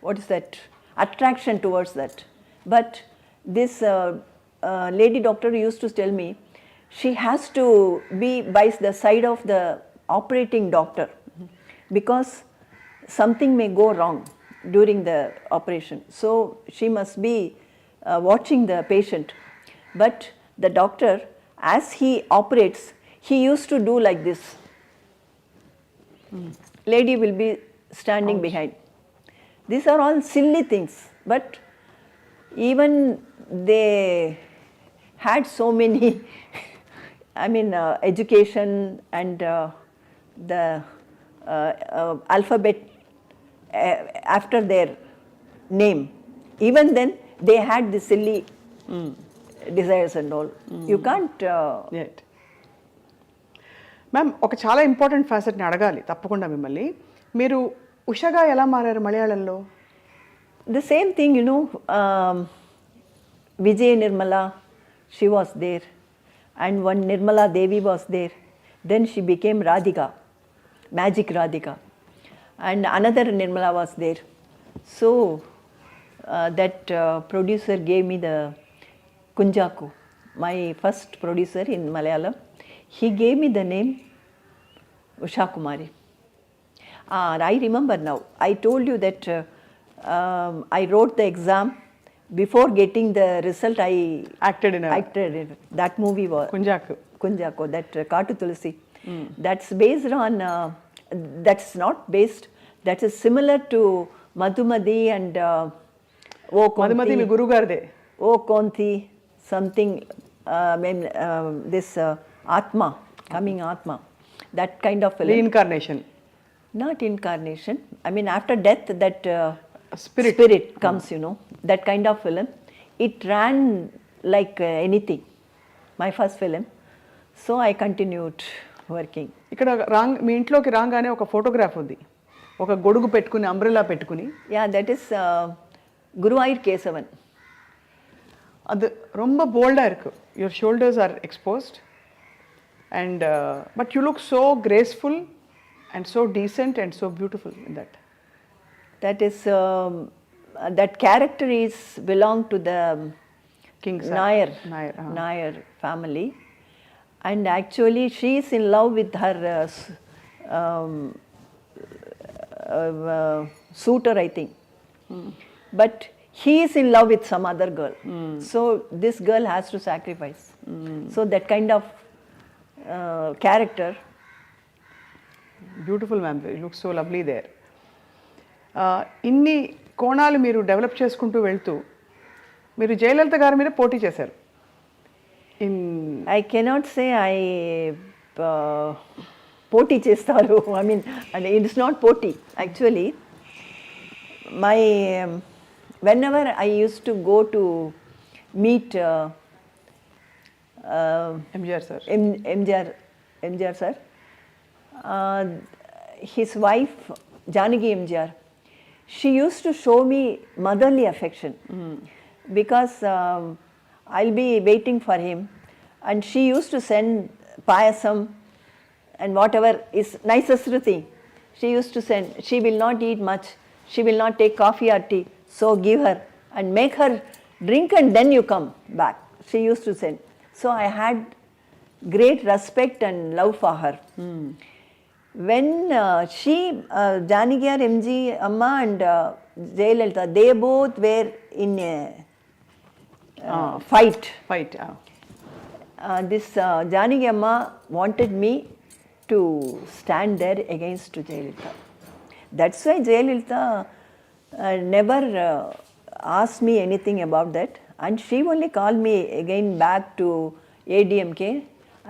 what is that, attraction towards that. But this lady doctor used to tell me she has to be by the side of the operating doctor, because something may go wrong during the operation. So she must be watching the patient. But the doctor, as he operates, he used to do like this. Lady will be standing behind. These are all silly things, but even they had so many, I mean, education and the alphabet after their name. Even then, they had the silly desires and all. You can't. Right ma'am, ఒక చాలా important ఫ్యాసెట్ని అడగాలి తప్పకుండా మిమ్మల్ని. మీరు ఉషగా ఎలా మారారు మలయాళంలో? The same thing, you know, Vijay Nirmala, she was there, and one Nirmala Devi was there. Then she became Radhika, Magic Radhika, and another Nirmala was there. So that producer gave me the Kunjaku, my first producer in Malayalam. He gave me the name Usha Kumari. I remember now. I told you that I wrote the exam. Before getting the result, I acted in acted in that movie was కుంజాకు. Kunjako, that Katu Tulsi. That's based on, that's not based, that is similar to Madhumadi and O Madhumati మీ Konti, గురువు గారిదే. O Konti, something, this Atma, coming Atma, that kind of film. Reincarnation. Not incarnation, I mean after death that Spirit. comes, you know, that kind of film. It ran like anything, my first film. So I continued working. ఇక్కడ మీ ఇంట్లోకి రాగానే ఒక photograph ఉంది, ఒక గొడుగు పెట్టుకుని umbrella పెట్టుకుని. Yeah, that is Guruvayur Kesavan. அது ரொம்ப బోల్డాக இருக்கு. Your shoulders are exposed and but you look so graceful and so decent and so beautiful in that. That is that character is belong to the King Nair Nair, Nair family, and actually she is in love with her suitor, I think. But he is in love with some other girl. So this girl has to sacrifice. So that kind of character. Beautiful ma'am, you look so lovely there. ఇన్ని కోణాలు మీరు develop చేసుకుంటూ వెళ్తూ మీరు జయలలిత గారి మీద పోటీ చేశారు. In I cannot say I poti chestaru. I mean, and it's not poti. Actually, my whenever I used to go to meet MGR sir, MGR sir, his wife Janaki MGR, she used to show me motherly affection because I'll be waiting for him, and she used to send payasam and whatever is nicest thing. She used to send. She will not eat much. She will not take coffee or tea. So give her and make her drink, and then you come back. She used to send. So I had great respect and love for her. When she, Janaki MG Amma and Jayalalitha, they both were in a fight. Fight. This Janaki Amma wanted me to stand there against Jayalalitha. That's why Jayalalitha never asked me anything about that, and she only called me again back to ADMK,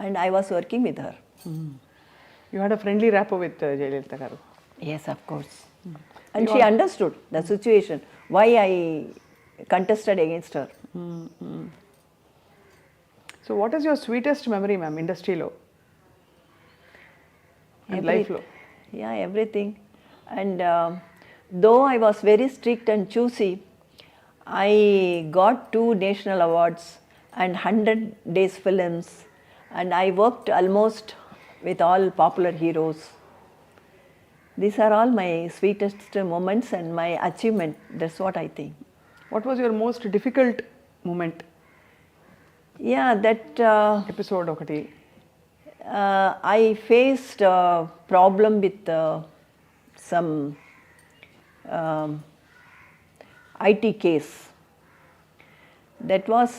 and I was working with her. You had a friendly rapport with Jayalalitha garu. Yes, of course. And she understood the situation, why I contested against her. So what is your sweetest memory ma'am ఇండస్ట్రీలో and లైఫ్లో? Yeah, everything. And though I was very strict and choosy, I got 2 national awards and 100 days films, and I worked almost with all popular heroes. These are all my sweetest moments and my achievement. That's what I think. What was your most difficult moment? Yeah, that episode ఒకటి. I faced a problem with some IT case. That was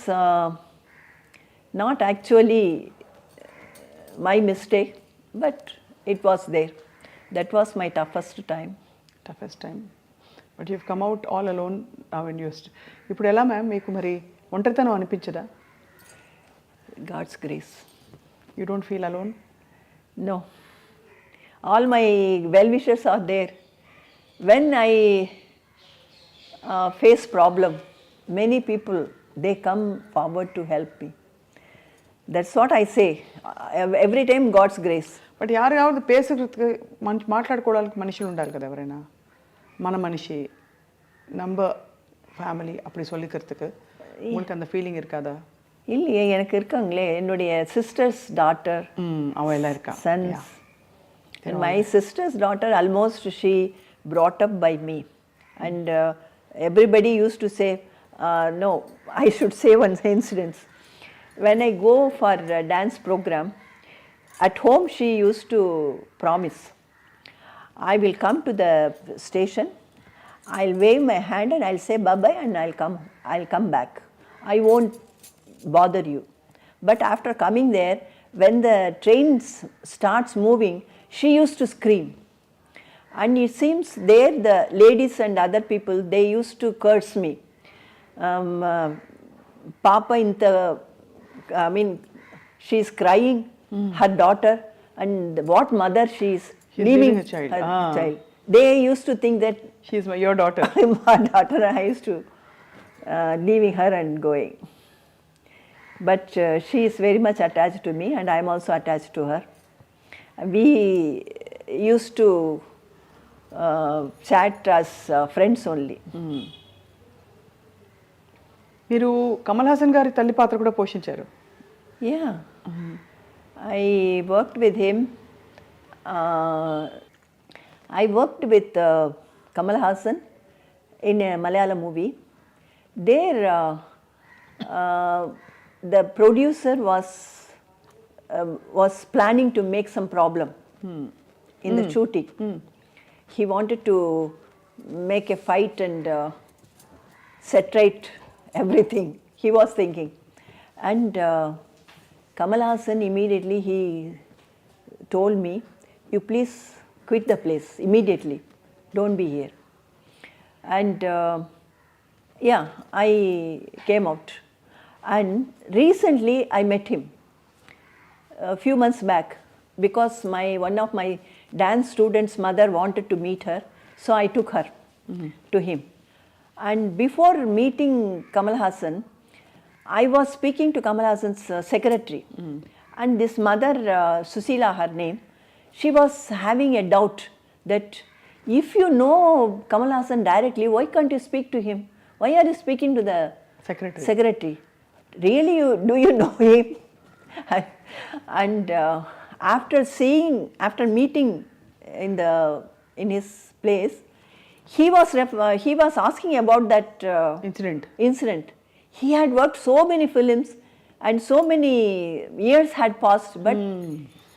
not actually my mistake, but it was there. That was my toughest time. Toughest time but you've come out all alone now in used. ఇప్పుడు ఎలా ma'am మీకు మరి ఒంటరితనం అనిపించదా? God's grace. You don't feel alone? No. All my well-wishers are there. When I face problem, many people, they come forward to help me. That's what I say. Every time God's grace. But யாரையாவது பேசுறதுக்கு మాట్లాడుకోవడానికి మనుషులు ఉండాలి కదా ఎవరైనా, మన మనిషి நம்ம ஃபேமிலி அப்படி சொல்லிக்கிறதுக்கு உங்களுக்கு அந்த ஃபீலிங் இருக்காதா? இல்லையே, எனக்கு இருக்காங்களே, என்னுடைய சிஸ்டர்ஸ் டாட்டர், அவன் எல்லாம் இருக்கா, sons. And my sister's daughter, almost she brought up by me. And everybody used to say, no, I should say one incident. When I go for a dance program, at home she used to promise, I will come to the station, I'll wave my hand and I'll say bye-bye and I'll come back. I won't bother you. But after coming there, when the train starts moving, she used to scream. And it seems there the ladies and other people, they used to curse me. Papa she's crying, her daughter, and what mother she's leaving her child. Child. They used to think that she's your daughter. I'm her daughter. I used to leaving her and going. But she is very much attached to me, and I am also attached to her. We used to chat as friends only. మీరు కమల్ హాసన్ గారి తల్లి పాత్ర కూడా పోషించారు. Yeah. I worked with him. I worked with Kamal Hassan in a Malayalam movie. There, the producer was planning to make some problem in the shooting. He wanted to make a fight and set right everything. He was thinking, and Kamal Hassan immediately he told me, you please quit the place immediately, don't be here. And yeah, I came out, and recently I met him a few months back, because one of my dance students' mother wanted to meet her, so I took her to him. And before meeting Kamal Hassan, I was speaking to Kamal Hassan's secretary, and this mother, Susila, her name, she was having a doubt that if you know Kamal Hassan directly, why can't you speak to him? Why are you speaking to the secretary? Really, do you know him? And after meeting in his place, he was asking about that incident. He had worked so many films and so many years had passed, but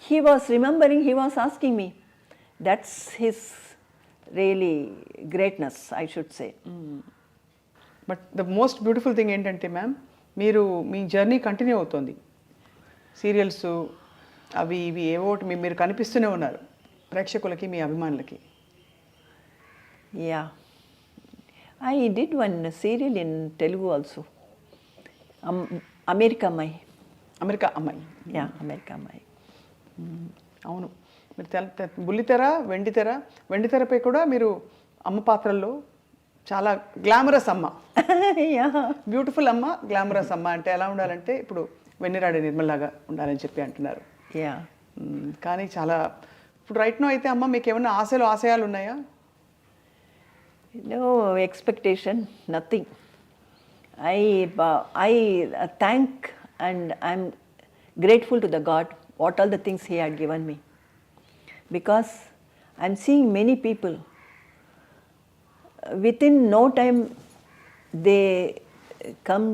he was remembering, he was asking me. That's his really greatness, I should say. But the most beautiful thing ఏంటంటే ma'am, మీరు మీ journey continue అవుతుంది. Serials అవి ఇవి ఏవో మీరు కనిపిస్తూనే ఉన్నారు ప్రేక్షకులకి, మీ అభిమానులకి. Yeah. I did one serial in Telugu also. America అమ్మాయి. యా, అమెరికా అమ్మాయి. అవును, మీరు బుల్లితెర, వెండితెరపై కూడా మీరు అమ్మ పాత్రల్లో చాలా గ్లామరస్ అమ్మ, బ్యూటిఫుల్ అమ్మ, గ్లామరస్ అమ్మ. అంటే ఎలా ఉండాలంటే ఇప్పుడు వెన్నెరాడే నిర్మలాగా ఉండాలని చెప్పి అంటున్నారు. యా, కానీ చాలా ఇప్పుడు రైట్ నో అయితే అమ్మ మీకు ఏమైనా ఆశయాలు ఉన్నాయా? No expectation, nothing. I thank and I'm grateful to the God what all the things He had given me, because I'm seeing many people within no time they come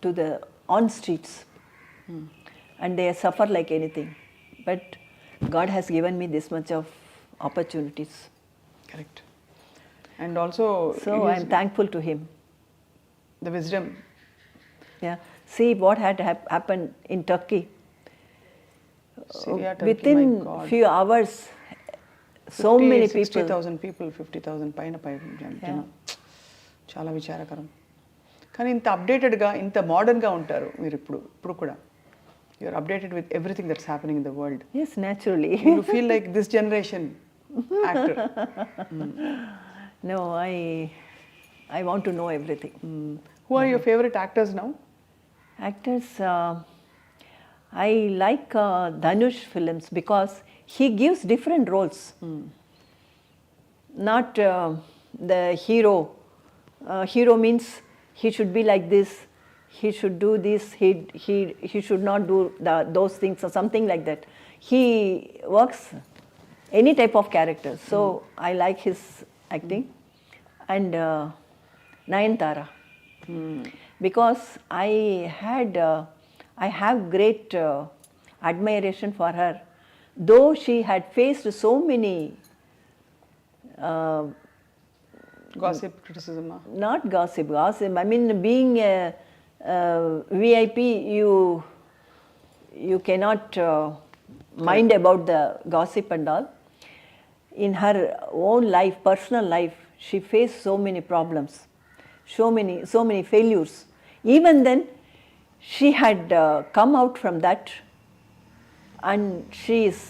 to the on streets and they suffer like anything, but God has given me this much of opportunities. Correct. And also, So I'm thankful to him. the wisdom. Yeah. See what had happened in Turkey. Syria, Turkey, my Within God. few hours, so many people. 60,000 people, 50,000 పైన జనం. చాలా విచారకరం. కానీ ఇంత అప్డేటెడ్గా ఇంత మోడర్న్గా ఉంటారు మీరు ఇప్పుడు కూడా. You're updated with everything that's happening in the world. Yes, naturally. You feel like this generation actor. No, I want to know everything. Who are your favorite actors now? Actors, I like Dhanush films because he gives different roles. Not the hero. Hero means he should be like this, he should do this, he should not do those things or something like that. He works any type of character. So I like his acting. And Nayanthara. Because I have great admiration for her. Though she had faced so many Gossip, criticism. not gossip. I mean, being a VIP, you cannot mind about the gossip and all. In her own life, personal life, she faced so many problems, so many failures. Even then, she had come out from that, and she is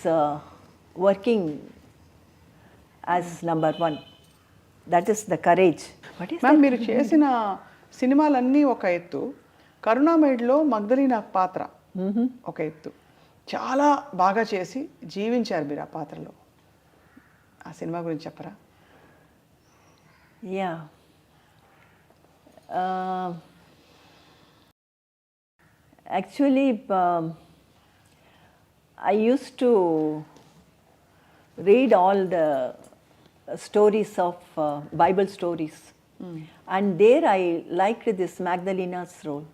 working as number one. That is the courage. What is ma'am, మీరు చేసిన సినిమాలన్నీ ఒక ఎత్తు, కరుణామయుడిలో మగ్ధలీనా పాత్ర ఒక ఎత్తు. చాలా బాగా చేసి జీవించారు మీరు ఆ పాత్రలో. ఆ సినిమా గురించి చెప్పరా? Yeah. Actually, I used to read all the stories of Bible stories. And there I liked this Magdalena's role,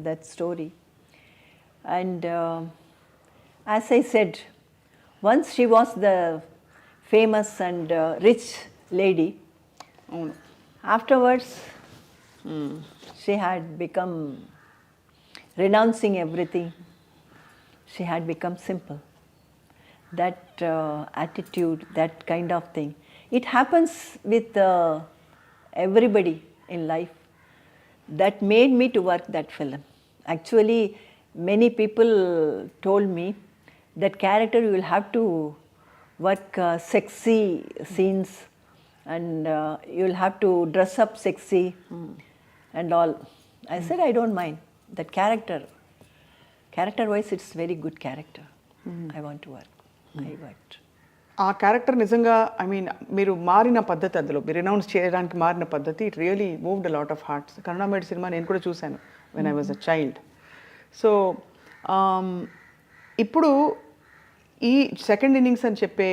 that story. And as I said, once she was the famous and rich lady. అవును. Afterwards, she had become, renouncing everything, she had become simple. That attitude, that kind of thing. It happens with everybody in life. That made me to work that film. Actually, many people told me that character you will have to work sexy scenes, and you'll have to dress up sexy and all. I said I don't mind. That character wise it's very good character. I want to work. I worked. ఆ character నిజంగా, I mean, మీరు మారిన పద్ధతి, అందులో మీరు announce చేయడానికి మారిన పద్ధతి, it really moved a lot of hearts. కరుణామయుడి సినిమా నేను కూడా చూశాను when I was a child. So ఇప్పుడు ఈ సెకండ్ ఇన్నింగ్స్ అని చెప్పే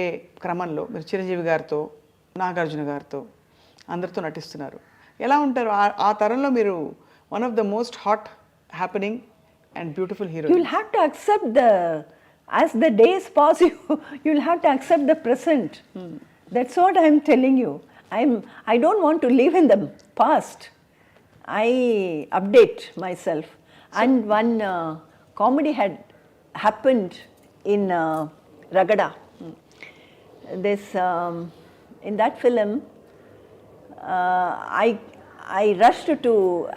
క్రమంలో మీరు చిరంజీవి గారితో, నాగార్జున గారితో అందరితో నటిస్తున్నారు. ఎలా ఉంటారు ఆ తరంలో? మీరు one of the most hot happening and beautiful hero. You'll have to accept as the days pass, you'll have to accept the present. That's what I'm telling you. I don't want to live in the past. I update myself. And one comedy had happened in Ragada. This in that film, I rushed to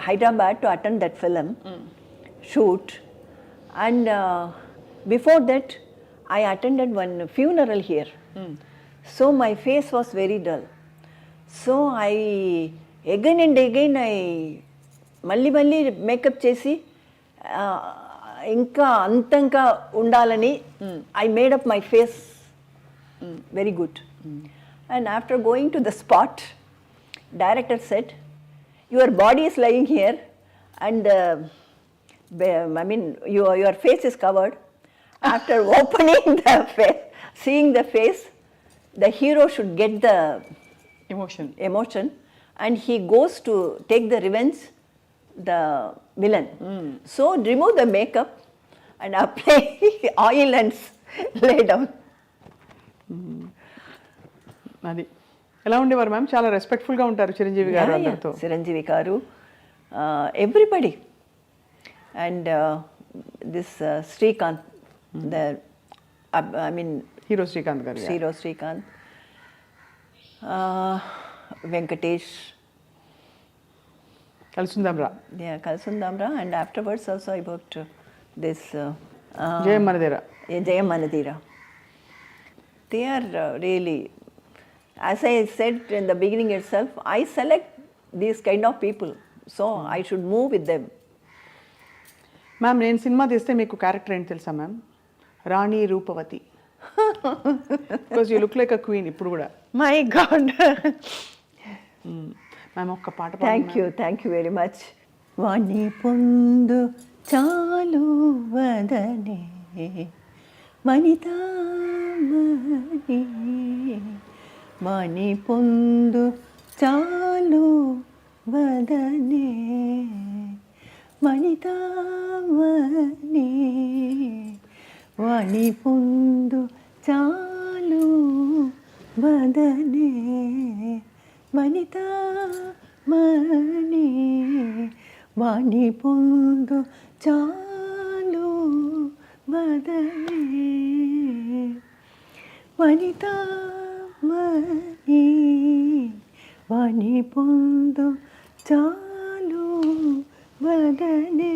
Hyderabad to attend that film shoot, and before that I attended one funeral here. So my face was very dull. So I again and again మళ్ళీ makeup చేసి ఇంకా అంతంగా ఉండాలని I made up my face very good. And after going to the spot, director said, your body is lying here and your face is covered. After opening the face, seeing the face, the hero should get the emotion, and he goes to take the revenge, the villain. So remove the makeup and apply oil and lay down. అది ఎలా ఉండేవారు ma'am? చాలా రెస్పెక్ట్ఫుల్గా ఉంటారు చిరంజీవి గారు అందరితో. Chiranjeevi garu, everybody. And this Srikanth, the I mean hero Srikanth garu. Hero Srikanth, Venkatesh, Kalisundamra. Kalsundamra, and afterwards also I worked this Jayam Manadera. Jayam Manadira. They are really, as I said in the beginning itself, I select these kind of people, so I should move with them. Ma'am, నేను సినిమా తీస్తే మీకు character ఏంటి తెలుసా ma'am? రాణి రూపవతి. Because you look like a queen ఇప్పుడు కూడా. My God. మ్యామ్ ఒక్క పాట Thank you very much. వాణి పొందు చాలు వదనే వనితామణి, వాణి పొందు చాలు వదనే వనితామణి, వాణి పొందు చాలు వదనే వనితామణి, వాణి పొందు చాలు వదనే వనితామణి, వాణి పొందు చాలు వదనే.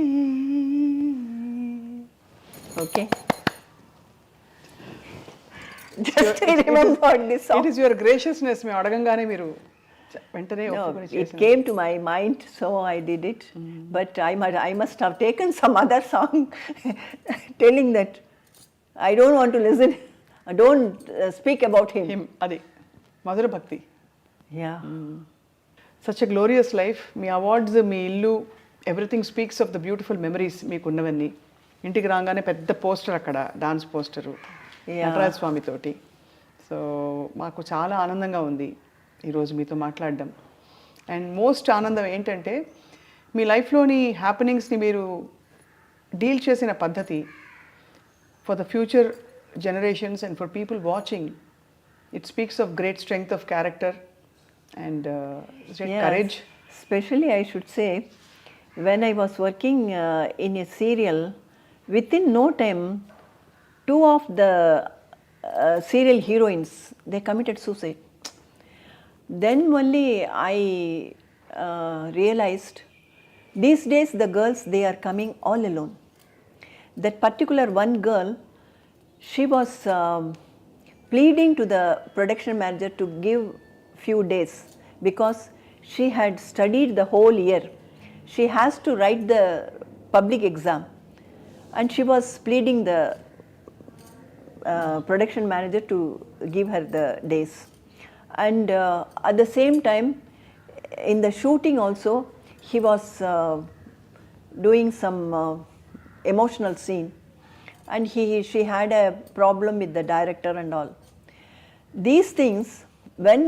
Okay, just I remembered this song. It is your graciousness. మేము అడగంగానే మీరు వెంటనే It came to my mind, so I did it. But I must have taken some other song telling that I don't want to listen, I don't speak about him. అది మధుర భక్తి. Yeah. Such a glorious life. మీ awards, మీ ఇల్లు, everything speaks of the beautiful memories మీకున్నవన్నీ. ఇంటికి రాగానే పెద్ద పోస్టర్ అక్కడ, డాన్స్ పోస్టరు నటరాజ స్వామితోటి. సో మాకు చాలా ఆనందంగా ఉంది ఈరోజు మీతో మాట్లాడడం. అండ్ మోస్ట్ ఆనందం ఏంటంటే మీ లైఫ్లోని హ్యాపెనింగ్స్ని మీరు డీల్ చేసిన పద్ధతి for the future generations and for people watching. It speaks of great strength of character and courage. Especially I should say, when I was working in a serial, within no time, two of the serial heroines, they committed suicide. Then only I realized, these days the girls, they are coming all alone. That particular one girl, she was pleading to the production manager to give few days because she had studied the whole year. She has to write the public exam, and she was pleading the production manager to give her the days. And at the same time, in the shooting also, he was doing some emotional scene, and she had a problem with the director and all. These things, when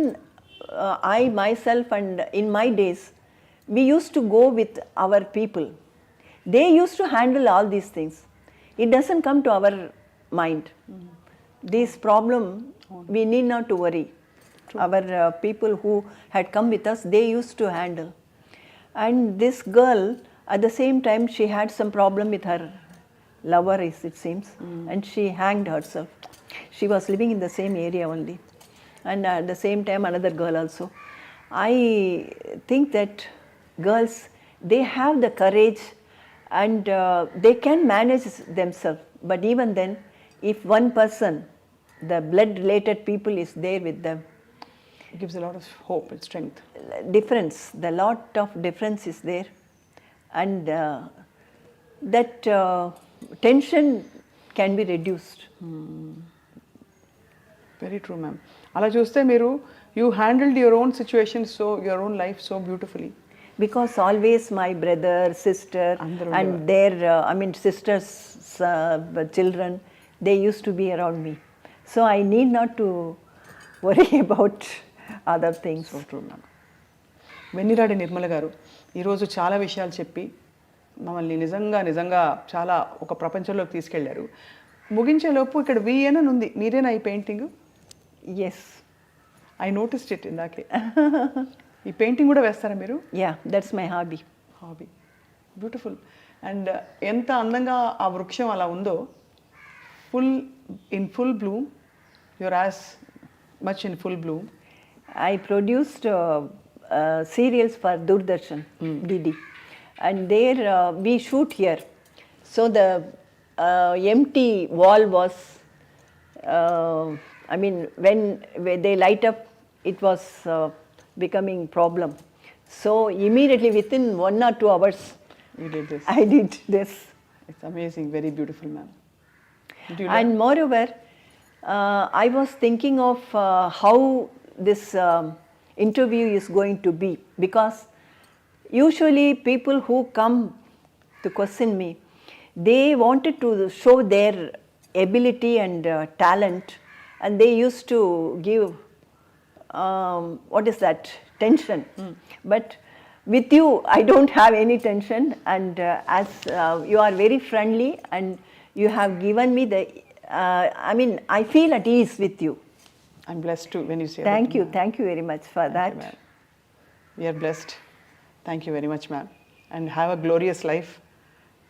I myself and in my days, we used to go with our people. They used to handle all these things. It doesn't come to our mind. This problem, we need not to worry. Our people who had come with us, they used to handle. And this girl, at the same time, she had some problem with her lover, it seems, and she hanged herself. She was living in the same area only. And at the same time, another girl also. I think that girls, they have the courage and they can manage themselves. But even then, if one person, the blood-related people is there with them, it gives a lot of hope and strength. Difference, the lot of difference is there. And that tension can be reduced. Very true ma'am. అలా చూస్తే మీరు you handled your own situation, so your own life so beautifully. Because always my brother, sister, and their sisters, children, they used to be around me. So I need not to worry about other things. So true ma'am. Venniradai Nirmala garu ఈరోజు చాలా విషయాలు చెప్పి మమ్మల్ని నిజంగా చాలా ఒక ప్రపంచంలోకి తీసుకెళ్లారు. ముగించేలోపు ఇక్కడ విఎన్ అని ఉంది, మీరేనా ఈ painting? Yes. I noticed it ఇందాకే. ఈ పెయింటింగ్ కూడా వేస్తారా మీరు? Yeah, that's my hobby. Hobby, beautiful. And ఎంత అందంగా ఆ వృక్షం అలా ఉందో, full Bloom, your as much in full Bloom. I produced serials for Doordarshan, DD, and there we shoot here. So the empty wall was, I mean, when they light up, it was becoming problem. So immediately within 1 or 2 hours, You did this. I did this. It's amazing, very beautiful, ma'am. Did you And moreover, I was thinking of how this interview is going to be, because usually people who come to question me, they wanted to show their ability and talent, and they used to give what is that, tension. But with you, I don't have any tension, and as you are very friendly and you have given me the, I mean, I feel at ease with you. I'm blessed too when you say Thank that. you, thank you very much for that. Ma'am. We are blessed. Thank you very much, ma'am. And have a glorious life.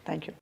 Thank you.